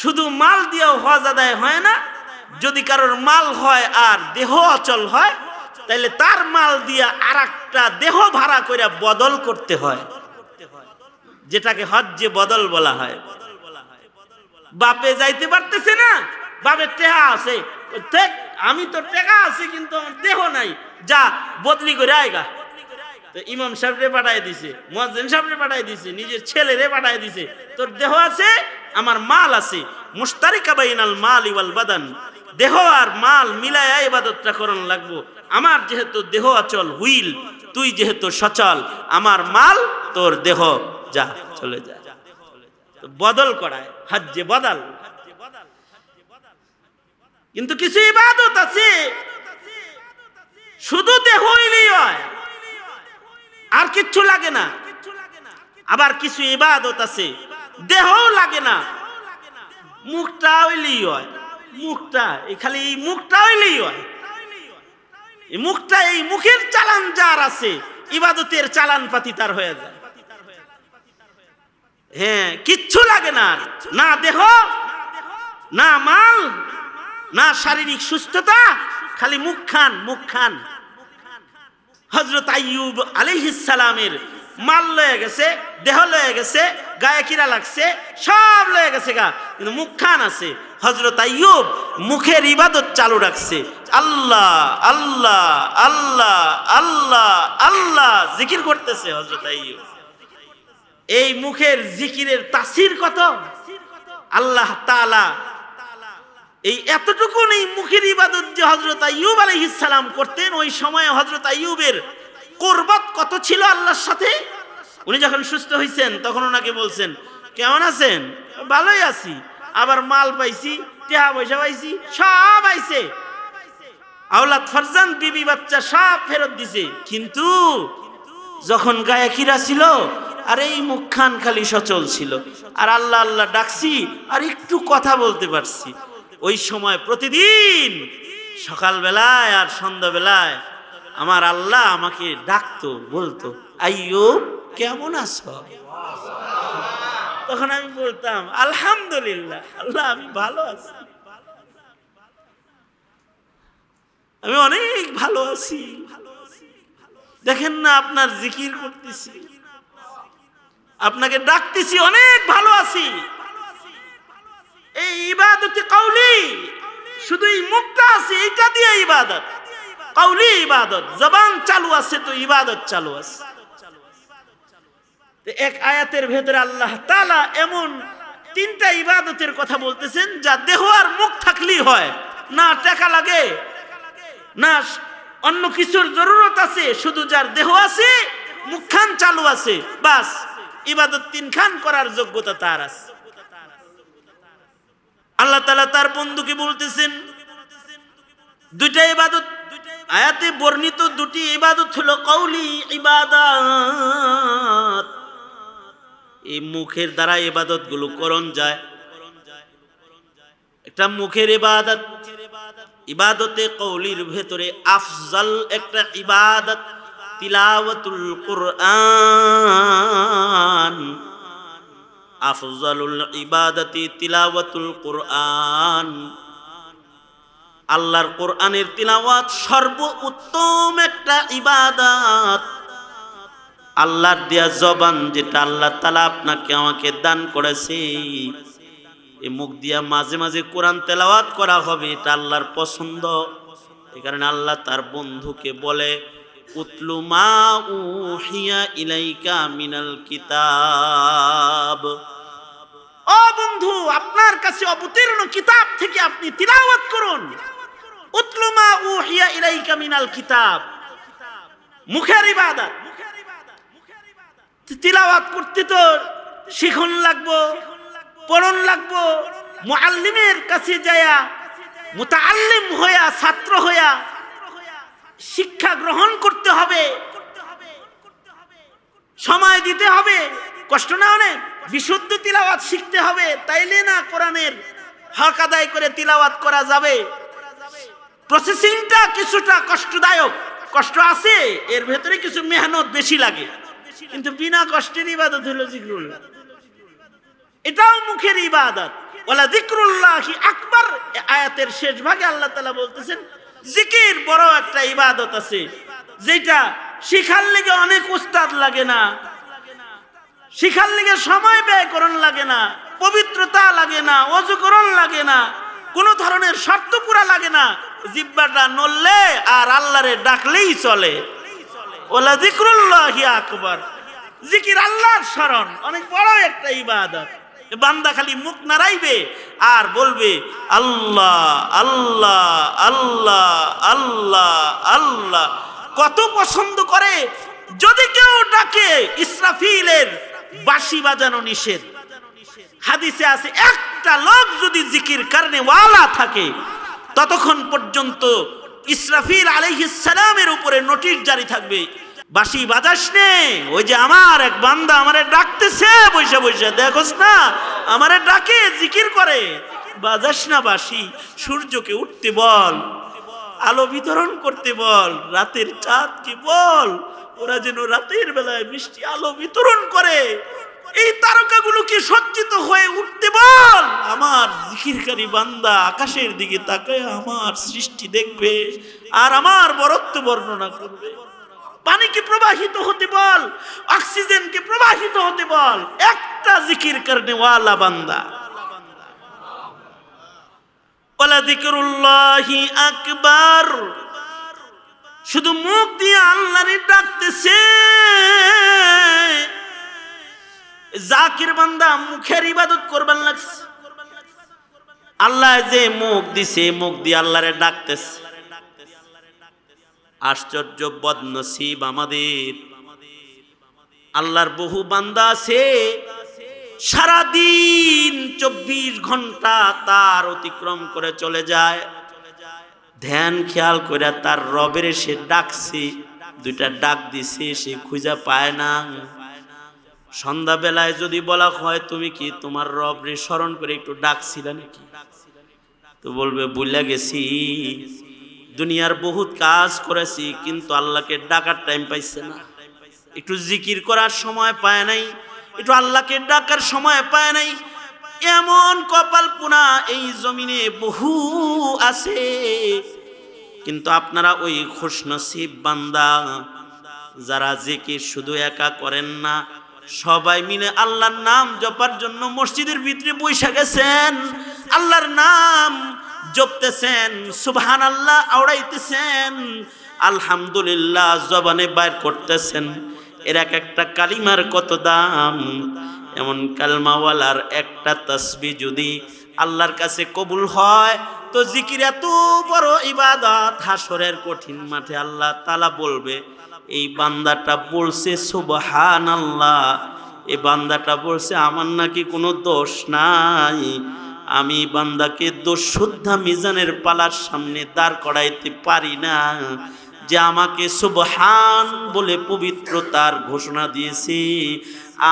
শুধু মাল দিয়েও হজ আদায় হয় না। যদি কারোর মাল হয় আর দেহ অচল হয় তাহলে তার মাল দিয়ে আরেকটা দেহ ভাড়া করে বদল করতে হয়, যেটাকে হজ্জে বদল বলা হয়। বাপে যাইতে পারতেছে না, বাপের টেকা আছে, আমি তো টেকা আছে কিন্তু আমার দেহ নাই, যা বদলি করে আয়গা। তো ইমাম সাহেবরে পাঠায় দিছে, মুয়াজ্জিন সাহেবরে পাঠায় দিছে, নিজের ছেলেরে পাঠায় দিছে, তোর দেহ আছে আমার মাল আছে। মুশতারিকা বাইনাল মাল ওয়াল বাদান, দেহ আর মাল মিলায়া ইবাদতটা করন লাগবো। আমার যেহেতু দেহ অচল হুইল, তুই যেহেতু সচল, আমার মাল তোর দেহ, যা চলে যা। তো বদল করায় হজ্জে বদল। কিন্তু কিছু ইবাদত আছে শুধু দেহ হইলেই হয়, আর কিচ্ছু লাগে না। আবার কিছু ইবাদত আছে দেহও লাগে না, মুখটা হইলেই হয়। মুখটা এই খালি এই মুখটা হইলেই হয়। এই মুখটা, এই মুখের চালান যার আছে ইবাদতের চালান পাতি তার হয়ে যায়। হ্যাঁ, কিচ্ছু লাগে না, না দেহ, না মাল, না শারীরিক সুস্থতা, খালি মুখ খান, মুখ খান। হযরত আইয়ুব আলাইহিস সালামের মাল লয়ে গেছে, দেহ লয়ে গেছে, গায়ে কিরা লাগছে, সব লয়ে গেছে গা, কিন্তু মুখ খান আছে। হযরত আইয়ুব মুখের ইবাদত চালু রাখছে, আল্লাহ আল্লাহ আল্লাহ আল্লাহ আল্লাহ জিকির করতেছে হযরত আইয়ুব। এই মুখের জিকিরের তাসির কত! আল্লাহ তাআলা এই এতটুকু নেই মুখের ইবাদত যে হযরত আইয়ুব আলাইহিস সালাম করতেন, ওই সময়ে হযরত আইয়ুবের কুরবাত কত ছিল আল্লাহর সাথে। উনি যখন সুস্থ হয়েছেন তখন ওনাকে বলছেন, কেমন আছেন? ভালোই আছি, আবার মাল পাইছি, টাকা পয়সা পাইছি, সব আইছে, আওলাদ ফারজান বিবি বাচ্চা সব ফেরত দিছে, কিন্তু যখন গায়ে কিরা ছিল আর এই মুখখান খালি সচল ছিল, আর আল্লাহ আল্লাহ ডাকছি আর একটু কথা বলতে পারছি। ওই সময় প্রতিদিন সকালবেলায় আর সন্ধ্যাবেলায় আমার আল্লাহ আমাকে ডাকতো, বলতো, আইয়ুব কেমন আছো? তখন আমি বলতাম, আলহামদুলিল্লাহ আল্লাহ আমি ভালো আছি, আমি অনেক ভালো আছি। দেখেন না আপনার জিকির করতেছি, আপনাকে ডাকতেছি, অনেক ভালো আছি। এই ইবাদতে কাউলি, শুধু এই মুখটা আছে এইটা দিয়ে ইবাদত, কাউলি ইবাদত, জবান চালু আছে তো ইবাদত চালু আছে। এক আয়াতের ভেতরে আল্লাহ তাআলা এমন 3টা ইবাদতের কথা বলতেছেন যা দেহ আর মুখ থাকলেই হয়, না টাকা লাগে, না অন্য কিছুর জরুরত আছে, শুধু যার দেহ আছে, মুখখান চালু আছে, বাস ইবাদত তিনখান করার যোগ্যতা তার আছে। আল্লাহ তাআলা তার বন্ধুকে বলতেছেন দুইটা ইবাদত, আয়াতে বর্ণিত দুটি ইবাদত হলো কওলি ইবাদত। এই মুখের দ্বারা ইবাদত গুলো করণ যায়। একটা মুখের ইবাদত, ইবাদতে কওলির ভেতরে আফজাল একটা ইবাদত তিলাওয়াতুল কুরআন। আফজালুল ইবাদাতি তিলাওয়াতুল কুরআন। আল্লাহর কোরআনের তিলাওয়াত সর্বোত্তম একটা ইবাদত। আল্লাহর দেয়া জবান যেটা আল্লাহ তাআলা আপনাকে আমাকে দান করেছে, এই মুখ দিয়া মাঝে মাঝে কোরআন তেলাওয়াত করা হবে, এটা আল্লাহর পছন্দ। এই কারণে আল্লাহ তার বন্ধুকে বলে উতলু মা উহিয়া ইলাইকা মিনাল কিতাব। ও বন্ধু, আপনার কাছে অবতীর্ণ কিতাব থেকে আপনি তিলাওয়াত করুন। উতলু মা উহিয়া ইলাইকা মিনাল কিতাব, মুখের ইবাদত। তিলাওয়াত করতে তো শিখন লাগবো, পড়ন লাগবো, মুআল্লিমের কাছে যায়া মুতাআল্লিম হইয়া, ছাত্র হইয়া শিক্ষা গ্রহণ করতে হবে, সময় দিতে হবে, কষ্ট না অনেক, বিশুদ্ধ তিলাওয়াত শিখতে হবে, তাইলে না কোরআনের হক আদায় করে তিলাওয়াত করা যাবে। প্রসেসিংটা কিছুটা কষ্টদায়ক, কষ্ট আছে এর ভেতরে, কিছু মেহনত বেশি লাগে, কিন্তু বিনা কষ্টের ইবাদত হলো জিকরুল্লাহ। এটাও মুখের ইবাদত। ওয়ালা যিকরুল্লাহি আকবার আয়াতের শেষ ভাগে আল্লাহ তাআলা বলতেছেন জিকির বড় একটা ইবাদত আছে, যেটা শিখার লেগে অনেক উস্তাদ লাগে না, শিখার লেগে সময় ব্যয় করণ লাগে না, পবিত্রতা লাগে না, ওযু করণ লাগে না, কোনো ধরনের শর্ত পুরা লাগে না, জিহ্বাটা নড়লে আর আল্লাহরে ডাকলেই চলে। ওয়ালা যিকরুল্লাহি আকবার, জিকির আল্লাহর স্মরণ অনেক বড় একটা ইবাদত। বান্দা খালি মুখ নাড়াইবে আর বলবে আল্লাহ আল্লাহ আল্লাহ আল্লাহ আল্লাহ। কত পছন্দ করে যদি কেউ ডাকে, ইসরাফিলের বাঁশি বাজানো নিষেধ। হাদিসে আছে একটা লোক যদি জিকির করনে ওয়ালা থাকে ততক্ষণ পর্যন্ত ইসরাফিল আলাইহিস সালামের উপরে নোটিশ জারি থাকবে, বাঁশি বাজাস নে, ওই যে আমার এক বান্দা আমারে ডাকতেছে বৈশা বৈশা, দেখোস না আমারে ডাকে, জিকির করে, বাজাস না বাঁশি। সূর্যকে উঠতে বল, আলো বিতরণ করতে বল, রাতের চাঁদকে বল ওরা যেন রাতের বেলায় মিষ্টি আলো বিতরণ করে, এই তারকাগুলোকে সজ্জিত হয়ে উঠতে বল। আমার জিকিরকারী বান্দা আকাশের দিকে তাকায় আমার সৃষ্টি দেখবে আর আমার বরত্ব বর্ণনা করবে। পানিকে প্রবাহিত হতে বল, অক্সিজেনকে প্রবাহিত হতে বল, একটা জিকির করনে ওয়ালা বান্দা। ওয়ালা যিকরুল্লাহি আকবার, শুধু মুখ দিয়ে আল্লাহরে ডাকতেছে। জাকির বান্দা মুখের ইবাদত করবার লাগছে। আল্লাহ যে মুখ দিছে, মুখ দিয়ে আল্লাহরে ডাকতেছে। আশ্চর্য বদনসিব আমাদের, আল্লাহর বহু বান্দা আছে সারাদিন 24 ঘন্টা তার অতিক্রম করে চলে যায়, ধ্যান খেয়াল করে তার রবের সে ডাকছে, দুইটা ডাক দিছে, সে খুঁজে পায় না। সন্ধ্যা বেলায় যদি বলা হয় তুমি কি তোমার রবরে স্মরণ করে একটু ডাকছিলে নাকি, তো বলবে ভুলে গেছি, দুনিয়ার বহুত কাজ করেছি কিন্তু আল্লাহকে ডাকার টাইম পাইছে না, একটু জিকির করার সময় পায় নাই, একটু আল্লাহকে ডাকার সময় পায় নাই। এমন কপাল পুনা এই জমিনে বহু আছে, কিন্তু আপনারা ওই খুশনসিব বান্দা যারা জিকির শুধু একা করেন না, সবাই মিলে আল্লাহর নাম জপার জন্য মসজিদের ভিতরে বসে গেছেন, আল্লাহর নাম জপতেছেন, সুবহানাল্লাহ আওড়াইতেছেন, আলহামদুলিল্লাহ জবানে বাইর করতেছেন। এর এক একটা কালিমার কত দাম। এমন কালমাওয়ালার একটা তাসবিহ যদি আল্লাহর কাছে কবুল হয় তো জিকির এত বড় ইবাদত, হাসরের কঠিন মাঠে আল্লাহ তাআলা বলবে এই বান্দাটা বলছে সুবহানাল্লাহ, এই বান্দাটা বলছে আমার নাকি কোনো দোষ নাই, আমি বান্দাকে দোষ শুদ্ধা মিজানের পালার সামনে দাঁড় করাইতে পারি না, যে আমাকে সুবহান বলে পবিত্রতার ঘোষণা দিয়েছে,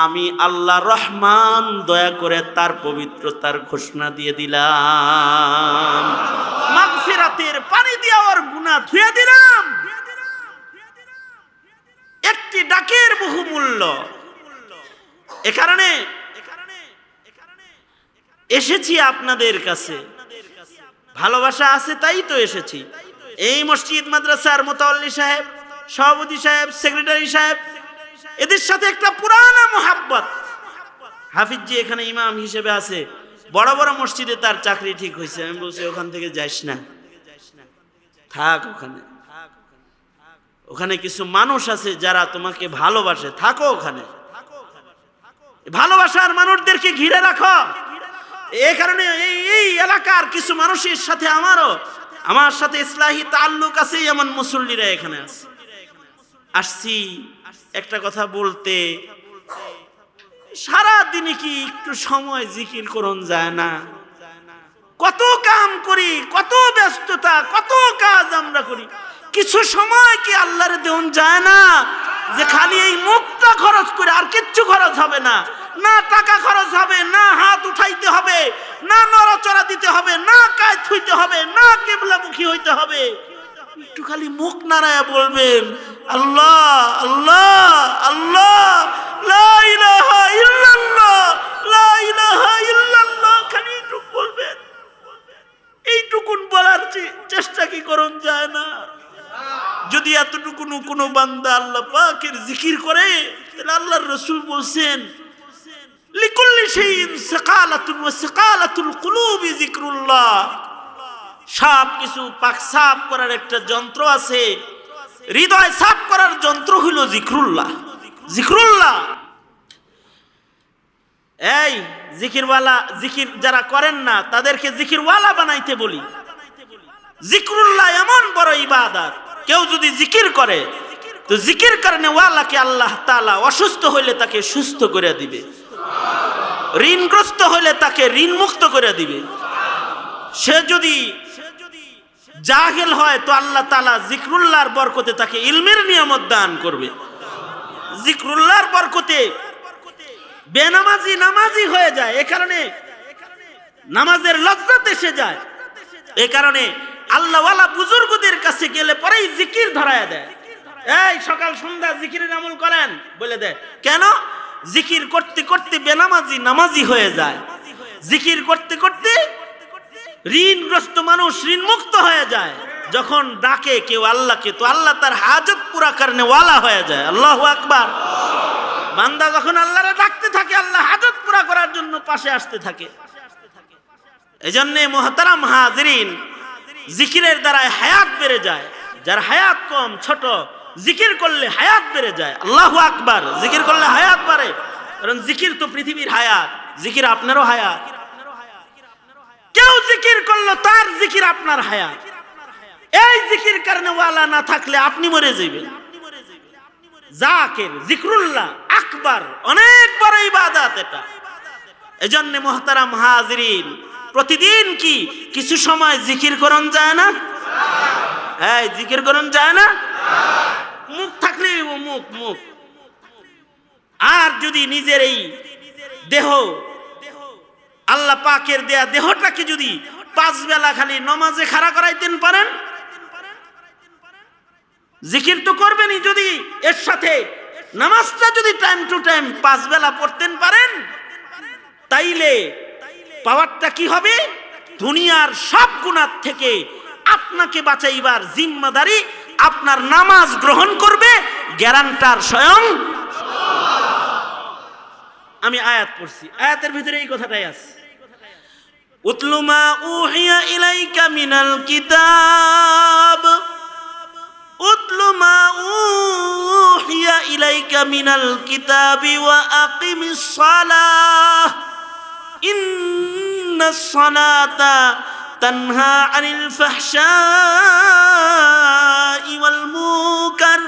আমি আল্লাহ রহমান দয়া করে তার পবিত্রতার ঘোষণা দিয়ে দিলাম, মাগফিরাতের পানি দিয়ে ওর গুনাহ ধুয়ে দিলাম। একটি ডাকের বহুমূল্য। এ কারণে এসেছি আপনাদের কাছে, ভালোবাসা আছে তাই তো এসেছি। এই মসজিদ মাদ্রাসার মুতাওয়াল্লি সাহেব, সভাপতি সাহেব, সেক্রেটারি সাহেব, এদের সাথে একটা পুরানা মোহাব্বত। হাফিজজি এখানে ইমাম হিসেবে আছে, বড় বড় মসজিদে তার চাকরি ঠিক হয়েছে। আমি বলছি ওখান থেকে যাইস না, থাক ওখানে, ওখানে কিছু মানুষ আছে যারা তোমাকে ভালোবাসে, থাকো ওখানে, ভালোবাসার মানুষদেরকে ঘিরে রাখো। এই কারণে এই এলাকার কিছু মানুষের সাথে আমার সাথে ইসলাহি তাল্লুক আছে, এমন মুসল্লিরা এখানে আছে। আসছি একটা কথা বলতে, সারা দিনে কি একটু সময় জিকির করন যায় না? কত কাম করি, কত ব্যস্ততা, কত কাজ আমরা করি, কিছু সময় কি আল্লাহর দেওয়া যায় না? যে খালি এই মুখটা খরচ করে আর কিচ্ছু খরচ হবে না, না টাকা খরচ হবে, না হাত উঠাইতে হবে, না নড়াচড়া দিতে হবে, না কায় থুইতে হবে, না কিবলামুখী হইতে হবে, একটু খালি মুখ নাড়ায়া বলবেন আল্লাহ আল্লাহ আল্লাহ, লা ইলাহা ইল্লাল্লাহ, লা ইলাহা ইল্লাল্লাহ, খালি একটু বলবেন। এইটুকুন বলার চেষ্টা কি করন যায় না? যদি এতটুকু কোনো বান্দা আল্লাহ পাকের জিকির করে, তাহলে আল্লাহর রাসূল বলছেন লিকুল্লি শাইইন সাকালাতুন ওয়া সাকালাতুল কুলুবি যিকরুল্লাহ, সব কিছু পাক সাফ করার একটা যন্ত্র আছে, হৃদয় সাফ করার যন্ত্র হলো যিকরুল্লাহ। যিকরুল্লাহ, এই জিকিরওয়ালা, জিকির যারা করেন না তাদেরকে জিকিরওয়ালা বানাইতে বলি। যিকরুল্লাহ এমন বড় ইবাদত, কেউ যদি জিকির করে তো জিকির কারণে ওয়ালাকে আল্লাহ তাআলা অসুস্থ হইলে তাকে সুস্থ করে দিবে, ঋণগ্রস্ত হইলে তাকে ঋণ মুক্ত করে দিবে। সে যদি জাহেল হয় তো আল্লাহ তাআলা যিকরুল্লাহর বরকতে তাকে ইলমের নিয়ামত দান করবে। যিকরুল্লাহর বরকতে বেনামাজি নামাজি হয়ে যায়, এ কারণে নামাজের লজ্জত এসে যায়। এ কারণে আল্লাহওয়ালা বুজুর্গদের কাছে গেলে পরেই জিকির ধরায় দেয়, এই সকাল সন্ধ্যা জিকিরের আমল করেন বলে দেয়। কেন? জিকির করতে করতে বেনামাজি নামাজি হয়ে যায়, জিকির করতে করতে ঋণগ্রস্ত মানুষ ঋণ মুক্ত হয়ে যায়। যখন ডাকে কেউ আল্লাহকে তো আল্লাহ তার হাজত পুরা করনে ওয়ালা হয়ে যায়। আল্লাহু আকবার। বান্দা যখন আল্লাহরে ডাকতে থাকে, আল্লাহ হাজত পুরা করার জন্য পাশে আসতে থাকে। এজন্য মুহতারাম হাজিরিন, জিকিরের দ্বারা হায়াত বেড়ে যায়। যার হায়াত কম ছোট, জিকির করলে হায়াত বেড়ে যায়। আল্লাহু আকবার। জিকির করলে হায়াত বাড়ে, কারণ জিকির তো পৃথিবীর হায়াত, জিকির আপনারও হায়াত। কেউ জিকির করলো তার জিকির আপনার হায়াত। এই জিকির কারণে ওয়ালা না থাকলে আপনি মরে যাবেন। জাকির, যিকরুল্লাহ আকবার, অনেক বড় ইবাদত এটা। এজন্য মুহতারাম হাজিরিন, প্রতিদিন কি কিছু সময় জিকির করন যায় না? হ্যাঁ, জিকির করন যায় না? মুখ থাকলে মুখ। আর যদি নিজের এই দেহ, আল্লাহ পাকের দেয়া দেহটাকে যদি 5 বেলা খালি নামাজে খাড়া করাইতেন পারেন, জিকির তো করবেনই, যদি এর সাথে নামাজটা যদি টাইম টু টাইম 5 বেলা পড়তেন পারেন, তাইলে পাওয়ারটা কি হবে? দুনিয়ার সব গুনাহ থেকে আপনাকে বাঁচাইবার জিম্মাদারি আপনার নামাজ গ্রহণ করবে, গ্যারান্টার স্বয়ং। আমি আয়াত পড়ছি, আয়াতের ভিতরে এই কথাটাই আছে। উতলু মা উহিয়া ইলাইকা মিনাল কিতাব, উতলু মা উহিয়া ইলাইকা মিনাল কিতাবি ওয়া আকিমিস সালাহ ইন্নাস সালাতা তানহা আনিল ফাহশাই ওয়াল মুনকার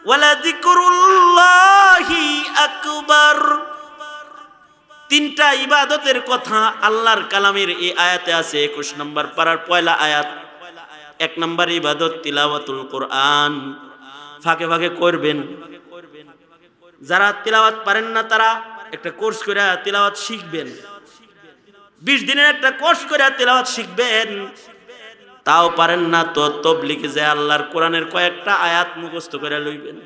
ওয়ালাযিকরুল্লাহি আকবার। তিনটা ইবাদতের কথা আল্লাহর কালামের এই আয়াতে আছে। 21 নম্বর পারার পয়লা আয়াত। 1 নম্বর ইবাদত তিলাওয়াতুল কোরআন, ফাঁকে ফাঁকে করবেন। যারা তিলাওয়াত পারেন না তারা একটা কোর্স করে তিলাওয়াত শিখবেন। 20 দিনের একটা কোর্স করে তিলাওয়াত শিখবেন। তাও পারেন না তো তাবলীগে যায় আল্লাহর কোরআনের কয়েকটা আয়াত মুখস্থ করে লইবেন।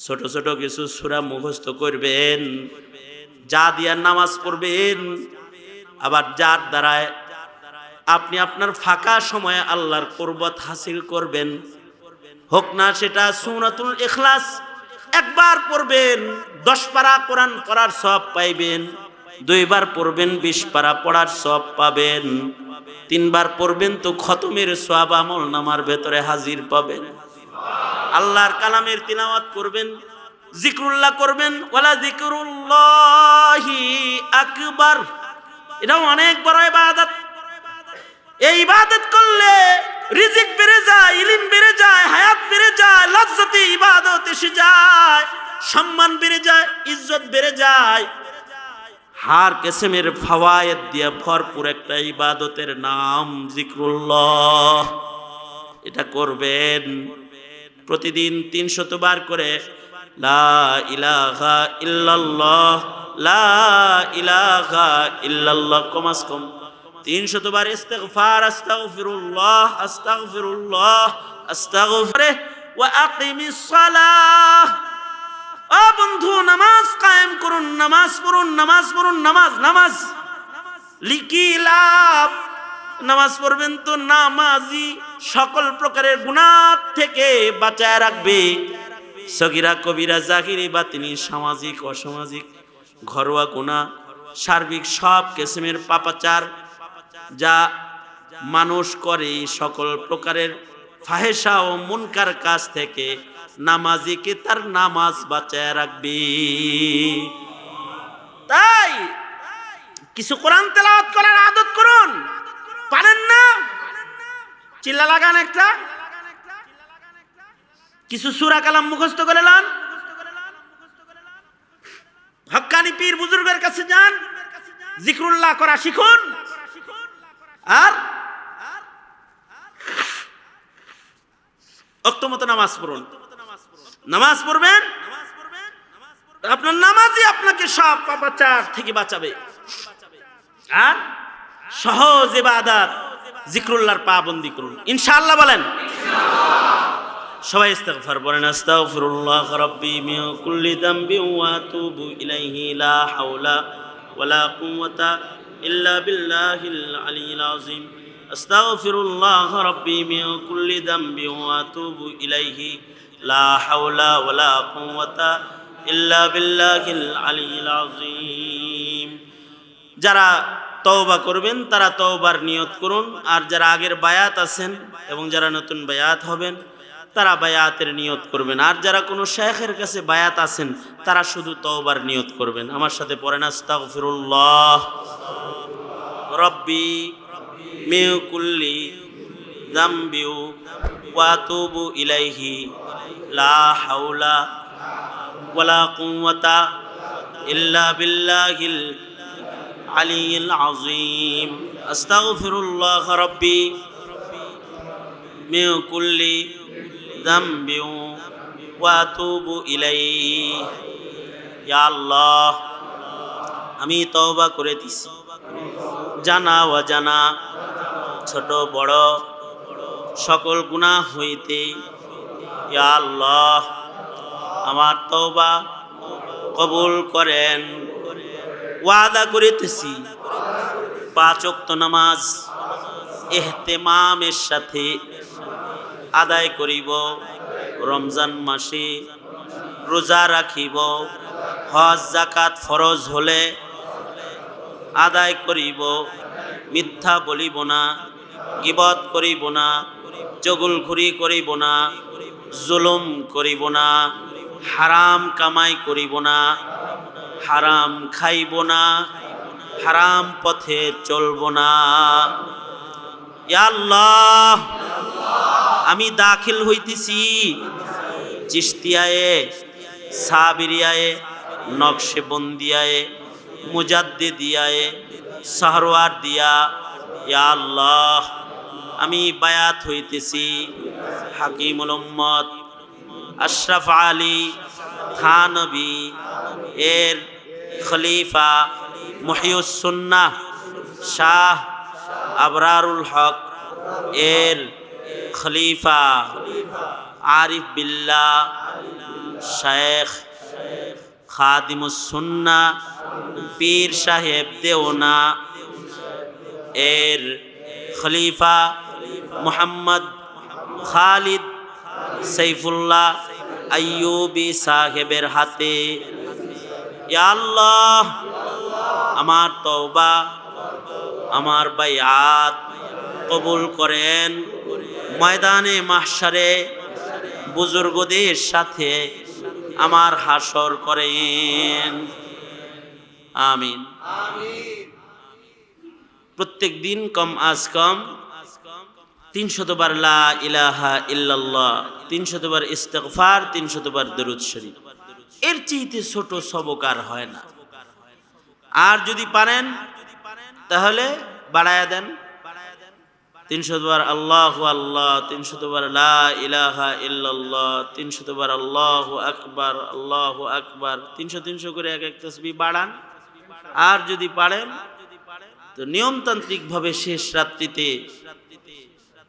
ছোট ছোট কিছু সূরা মুখস্থ করবেন, যা দিয়া নামাজ পড়বেন। আবার যার দ্বারায় আপনি আপনার ফাঁকা সময়ে আল্লাহর কুরবত হাসিল করবেন, হোক না সেটা সূরাতুল ইখলাস একবার পড়বেন 10 পারা কোরআন পড়ার সওয়াব পাইবেন, 2 বার পড়বেন 20 পারা পড়ার সওয়াব পাবেন, 3 বার পড়বেন তো খতমের সওয়াব আমলনামার ভেতরে হাজির পাবেন। আল্লাহর কালামের তিলাওয়াত করবেন, জিকরুল্লাহ করবেন। ওয়ালা যিকরুল্লাহি আকবার, এটাও অনেক বড় ইবাদত। এই ইবাদত করলে রিজিক বেড়ে যায়, ইলম বেড়ে যায়, হায়াত বেড়ে যায়, লজ্জতে ইবাদত এসে যায়, সম্মান বেড়ে যায়, ইজ্জত বেড়ে যায়। হার কিসমের ফাওয়ায়েদ দিয়ে ভরপুর একটা ইবাদতের নাম জিকরুল্লাহ। এটা করবেন প্রতিদিন 300 বার করে লা ইলাহা ইল্লাল্লাহ, লা ইলাহা ইল্লাল্লাহ, কমাস কম 300 বার ইস্তিগফার, আস্তাগফিরুল্লাহ, আস্তাগফিরুল্লাহ, আস্তাগফির ওয়া আকিমিস সালাহ। ও বন্ধু, নামাজ কায়েম করুন, নামাজ পড়ুন, নামাজ পড়ুন, নামাজ লিখি লাভ। নামাজ পড়বেন তো নামাজি সকল প্রকারের গুনাহ থেকে বাঁচায় রাখবে। সগীরা কবিরা জাহিরি বাতিনি, সামাজিক অসামাজিক, ঘরোয়া গুনাহ, সার্বিক সব কিসমের পাপাচার যা মানুষ করে, সকল প্রকারের ফাহেশা ও মুনকার কাজ থেকে নামাজিকে তার নামাজ বাঁচায় রাখবে। তাই কিছু কোরআন তেলাওয়াত করার আদত করুন। পারেন না চিল্লা লাগান একটা, কিছু সূরা কালাম মুখস্থ করে লান, হক্কানি পীর বুজুর্গের কাছে যান, জিকরুল্লাহ করা শিখুন। আর ওয়াক্ত মতো নামাজ পড়ুন। নামাজ পড়বেন, আপনার নামাজই আপনাকে সব পাপাচার থেকে বাঁচাবে। আর সহজ ইবাদত জিকরুল্লাহর পাবন্দি করুন ইনশাআল্লাহ। বলেন সবাই ইস্তিগফার পড়েন। আস্তাগফিরুল্লাহ রাব্বি মিন কুল্লি যামবি ওয়া আতুবু ইলাইহি, লা হাওলা ওয়ালা কুওয়াতা ইল্লা বিল্লাহিল আলিয়্যিল আযীম। আস্তাগফিরুল্লাহ রাব্বি মিন কুল্লি যামবি ওয়া আতুবু ইলাইহি, লা হাওলা ওয়ালা কুওয়াতা ইল্লা বিল্লাহিল আলিয়্যিল আযীম। যারা তওবা করবেন তারা তওবার নিয়ত করুন। আর যারা আগের বায়াত আছেন এবং যারা নতুন বায়াত হবেন তারা বায়াতের নিয়ত করবেন। আর যারা কোনো শায়েখের কাছে বায়াত আছেন তারা শুধু তওবার নিয়ত করবেন। আমার সাথে পড়েন আস্তাগফিরুল্লাহ রাব্বি মিন কুল্লি যামবি ওয়া আতুবু ইলাইহি, লা হাওলা ওয়ালা কুওয়াতা ইল্লা বিল্লাহিল আলিয়্যিল আযীম। আস্তাগফিরুল্লাহ রাব্বি মিন কুল্লি যামবি ওয়া আতুবু ইলাইহি। ইয়া আল্লাহ, আমি তওবা করে দিছি জানা অজানা, ছোট বড় সকল গুনাহ হইতে। ইয়া আল্লাহ, আমার তওবা কবুল করেন। ওয়াদা করিতেছি 5 ওয়াক্ত নামাজ ইহতিমামের সাথে আদায় করিব, রমজান মাসে রোজা রাখিব, হজ যাকাত ফরজ হলে আদায় করিব, মিথ্যা বলিব না, গীবত করিব না, চগলখুরি করিব না, জুলুম করিব না, হারাম কামাই করিব না, হারাম খাইব না, হারাম পথে চলব না। ইয়া আল্লাহ, আমি দাখিল হইতেছি চিশতিয়ায়ে, সাবিরিয়ায়ে, নকশবন্দিয়ায়ে, মুজাদ্দিদিয়ায়ে, সাহরওয়ার দিয়া। ইয়া আল্লাহ, আমি বায়াত হইতেছি হাকিমুল উম্মত আশরাফ আলী থানবী এর খলিফা মুহিউস সুন্নাহ শাহ আবরারুল হক এর খলিফা আরিফ বিল্লাহ শেখ খাদিমুস সুন্নাহ পীর সাহেব দেওনা এর খলিফা মুহাম্মদ খালিদ সাইফুল্লাহ আইয়ুবী সাহেবের হাতে ইয়া আল্লাহ, আমার তওবা, আমার বাইআত কবুল করেন। ময়দানে মাহশারে বুজুর্গদের সাথে আমার হাসর করেন। আমিন। প্রত্যেক দিন কম আজ কম 300 বার লা ইলাহা ইল্লাল্লাহ, 300 বার ইস্তিগফার, 300 বার দরুদ শরীফ, এর চেয়ে ছোট সবক আর হয় না। আর যদি পারেন তাহলে বাড়ায়া দেন, 300 বার আল্লাহু আল্লাহ, 300 বার লা ইলাহা ইল্লাল্লাহ, 300 বার আল্লাহু আকবার, আল্লাহু আকবার, 300 করে এক এক তাসবিহ বাড়ান। আর যদি পারেন তো নিয়মতান্ত্রিকভাবে শেষ রাত্রিতে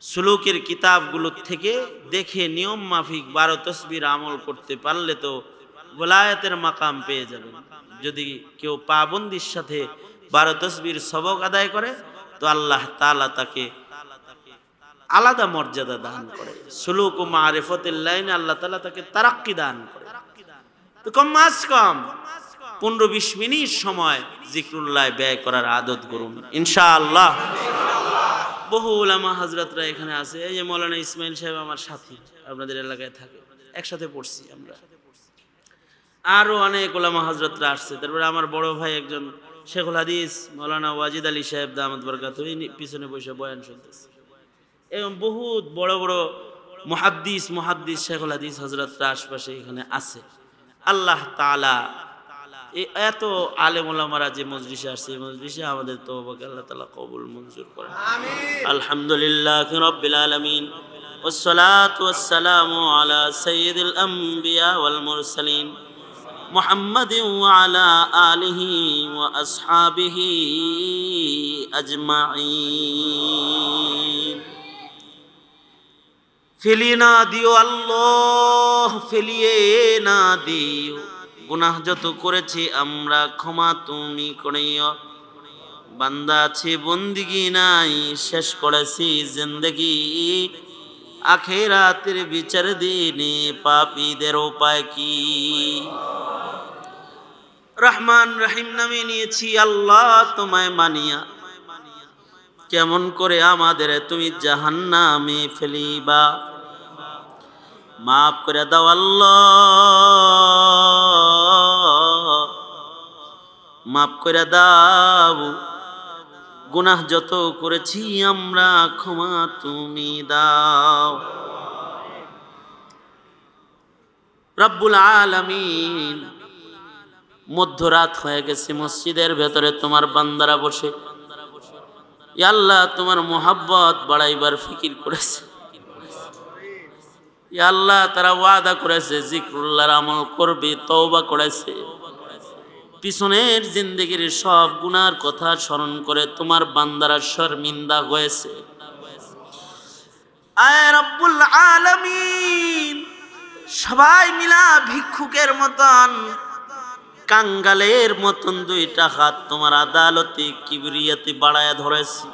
সুলুকের কিতাবগুলো থেকে দেখে নিয়ম মাফিক 12 তাসবির আমল করতে পারলে তো ওলায়াতের মাকাম পেয়ে যাবেন। যদি কেউ পাবন্দির সাথে 12 তাসবির সবক আদায় করে তো আল্লাহ তাআলা তাকে আলাদা মর্যাদা দান করে। সুলুক ও মারিফতের লাইনে আল্লাহ তাআলা তাকে তারাক্কি দান করে। তো কম 15-20 মিনিট সময় জিকরুল্লাহ ব্যয় করার আদত করুন ইনশাআল্লাহ। বহু উলামা হযরতরা এখানে আছে। এই যে মাওলানা ইসমাইল সাহেব আমার সাথী, আপনাদের এলাকায় থাকে, একসাথে পড়ছি আমরা। আরো অনেক উলামা হযরতরা আসছে। তারপরে আমার বড় ভাই একজন শেখুল হাদিস মাওলানা ওয়াজিদ আলী সাহেব দামাত বরকাতুহু পিছনে বসে বয়ান শুনতেছে। এবং বহুত বড় বড় মুহাদ্দিস শেখুল হাদিস হযরতরা আশপাশে এখানে আছে। আল্লাহ তাআলা এত আলেম ওলামারা যে মজলিসে আসছে, এই মজলিসে আমাদের তওবাকে আল্লাহ তাআলা কবুল মঞ্জুর করেন। আমিন। আলহামদুলিল্লাহি রাব্বিল আলামিন ওয়াসসালাতু ওয়াসসালামু আলা সাইয়্যিদিল আমবিয়া ওয়াল মুরসালিন মুহাম্মাদিন ওয়া আলা আলিহি ওয়া আসহাবিহি আজমাইন। ফেলিয়ে না দিও আল্লাহ, ফেলিয়ে না দিও। গুনাহ যত করেছি আমরা ক্ষমা তুমি করিও। বান্দা আছে বন্দিগি নাই, শেষ করেছি জিন্দেগি। আখিরাতের বিচার দিনে পাপীদের উপায় কি? রহমান রহিম নামে নিয়েছি আল্লাহ তোমায় মানিয়া, কেমন করে আমাদের তুমি জাহান্নামে ফেলিবা। মাফ করে দাও আল্লাহ, মাফ করে দাও। গুনাহ যত করেছি আমরা ক্ষমা তুমি দাও। রব্বুল আলামিন, মধ্যরাত হয়ে গেছে, মসজিদের ভেতরে তোমার বান্দারা বসে ইয়া আল্লাহ তোমার মোহাব্বত বাড়াইবার ফিকির করেছে। ইয়া আল্লাহ তারা ওয়াদা করেছে জিকরুল্লাহর আমল করবে, তওবা করেছে। পিছনের জিন্দেগির সব গুনার কথা স্মরণ করে তোমার বান্দারা শর্মিন্দা হয়েছে। আয় রব্বুল আলামিন, সবাই মিলা ভিক্ষুকের মতন, কাঙ্গালের মতন দুইটা হাত তোমার আদালতে কিবরিয়াতে বাড়ায়া ধরেছি।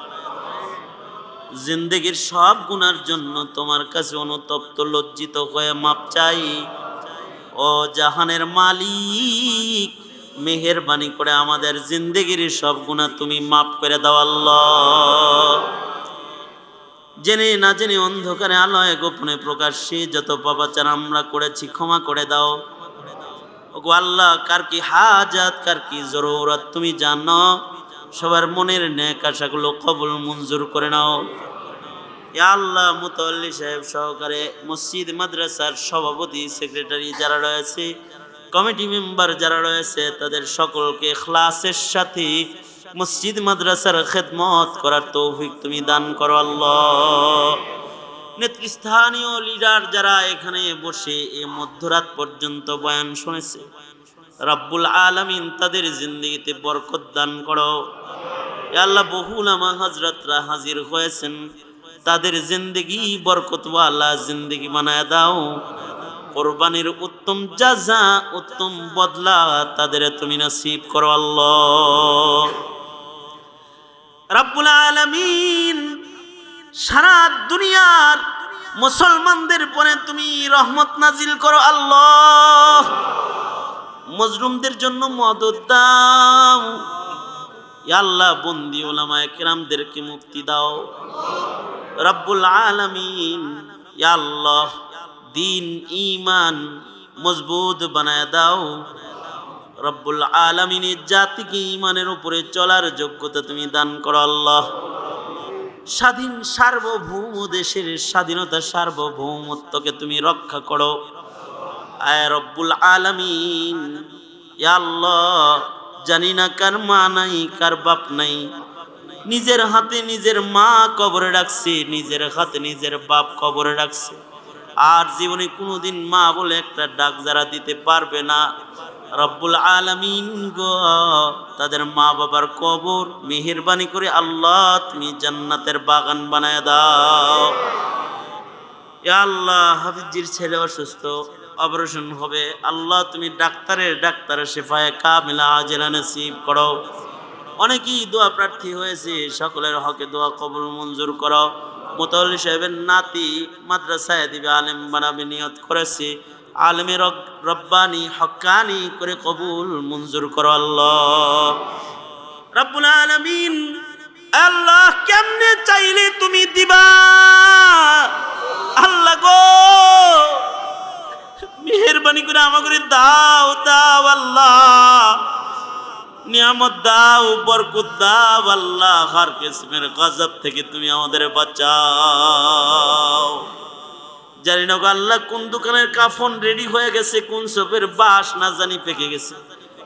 জিন্দেগির সব গুনার জন্য তোমার কাছে অনুতপ্ত লজ্জিত হয়ে মাপ চাই। ও জাহানের মালিক, মেহেরবানি করে আমাদের জিন্দেগির সব গুনাহ তুমি মাফ করে দাও আল্লাহ। জেনে না জেনে অন্ধকারে আলোয় গোপনে প্রকাশ্যে যত পাপাচার আমরা করেছি ক্ষমা করে দাও। ওগো আল্লাহ, কার কি হাজাত, কার কি জরুরত তুমি জানো। সবার মনের নেক আশাগুলো কবুল মঞ্জুর করে নাও। ইয়া আল্লাহ মুতাওয়াল্লি সাহেব সহকারে মসজিদ মাদ্রাসার সভাপতি সেক্রেটারি যারা রয়েছে, কমিটি মেম্বার যারা রয়েছে, তাদের সকলকে ইখলাসের সাথে মসজিদ মাদ্রাসার খেদমত করার তৌফিক তুমি দান করো আল্লাহ। নেতৃস্থানীয় লিডার যারা এখানে বসে এই মধ্যরাত পর্যন্ত বয়ান শুনেছে, রব্বুল আলামিন তাদের জিন্দেগিতে বরকত দান করো। ইয়া আল্লাহ বহু উলামা হযরতরা হাজির হয়েছেন, তাদের জিন্দেগি বরকতওয়ালা জিন্দেগি বানায় দাও। কোরবানির উত্তম জাযা, উত্তম বদলা তাদের তুমি নসিব করো আল্লাহ। রব্বুল আলামিন সারা দুনিয়ার মুসলমানদের পরে তুমি রহমত নাজিল করো আল্লাহ। মজলুমদের জন্য মদদ দাও। ইয়া আল্লাহ বন্দি উলামায়ে কেরামদেরকে মুক্তি দাও রব্বুল আলামিন। ইয়া আল্লাহ দিন ঈমান মজবুত বানায় দাও রব্বুল আলামিন। জাতিকে ঈমানের উপরে চলার যোগ্যতা তুমি দান করো আল্লাহ। স্বাধীন সার্বভৌম দেশের স্বাধীনতা সার্বভৌমত্বকে তুমি রক্ষা করো আয় রব্বুল আলামিন। ইয়া আল্লাহ জানি না কার মা নাই, কার বাপ নাই, নিজের হাতে নিজের মা কবরে রাখছে, নিজের হাতে নিজের বাপ কবরে রাখছে, আর জীবনে কোনোদিন মা বলে একটা ডাক যারা দিতে পারবে না, রব্বুল আলামিন গো তাদের মা বাবার কবর মেহেরবানি করে আল্লাহ তুমি জান্নাতের বাগান বানায় দাও। ইয়া আল্লাহ হাফিজির ছেলে অসুস্থ, অপারেশন হবে, আল্লাহ তুমি ডাক্তারের শেফায়ে কামিলা আজেলা নসিব করো। অনেকেই দোয়া প্রার্থী হয়েছে, সকলের হকে দোয়া কবুল মঞ্জুর করো। মুতাওয়াল্লি সাহেবের নাতি মাদ্রাসায় দিবে, আলেম বানাবে নিয়ত করেছে, আলেমের রব্বানি হক্কানি করে কবুল মঞ্জুর করো আল্লাহ রব্বুল আলামিন। আল্লাহ কেমনে চাইলে তুমি দিবা আল্লাহ গো, মেহেরবানি করে আমাকে দাও দাও আল্লাহ, নিয়ামত দাও, বরকত দাও আল্লাহ। হর কিসমের গজব থেকে তুমি আমাদের বাঁচাও। জানি না আল্লাহ কোন দোকানের কাফন রেডি হয়ে গেছে, কোন সবের বাস না জানি পেকে গেছে,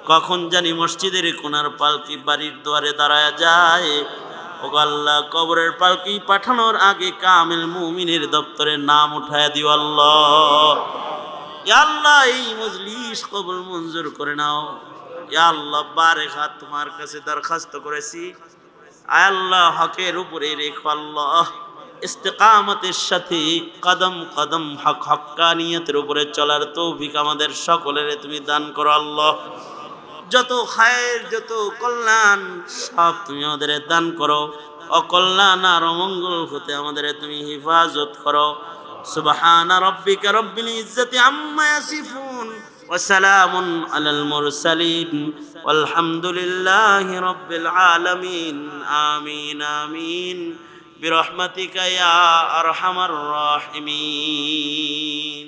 কখন জানি মসজিদের কোনার পালকি বাড়ির দুয়ারে দাঁড়ায় যায়। ও আল্লাহ কবরের পালকি পাঠানোর আগে কামিল মুমিনের দপ্তরে নাম উঠায় দিও আল্লাহ। ইয়া আল্লাহ এই মজলিস কবুল মঞ্জুর করে নাও। ইয়া আল্লাহ বারে হাত তোমার কাছে দরখাস্ত করেছি, আয় আল্লাহ হকের উপরে রেখো আল্লাহ, ইস্তেকামতের সাথে কদম কদম হক হক্কানিয়তের উপরে চলার তৌফিক আমাদের সকলের তুমি দান করো আল্লাহ। যত খায়ের যত কল্যাণ সব তুমি আমাদের দান করো, অকল্যাণ আর অমঙ্গল হতে আমাদের তুমি হেফাজত করো। সুবহানা রাব্বিকা রাব্বিল ইজ্জাতি আম্মা ইয়াসিফুন ওয়া সালামুন আলাল মুরসালিন ওয়ালহামদুলিল্লাহি রাব্বিল আলামিন। আমিন আমিন বিরহমাতিকা ইয়া আরহামার রাহিমিন।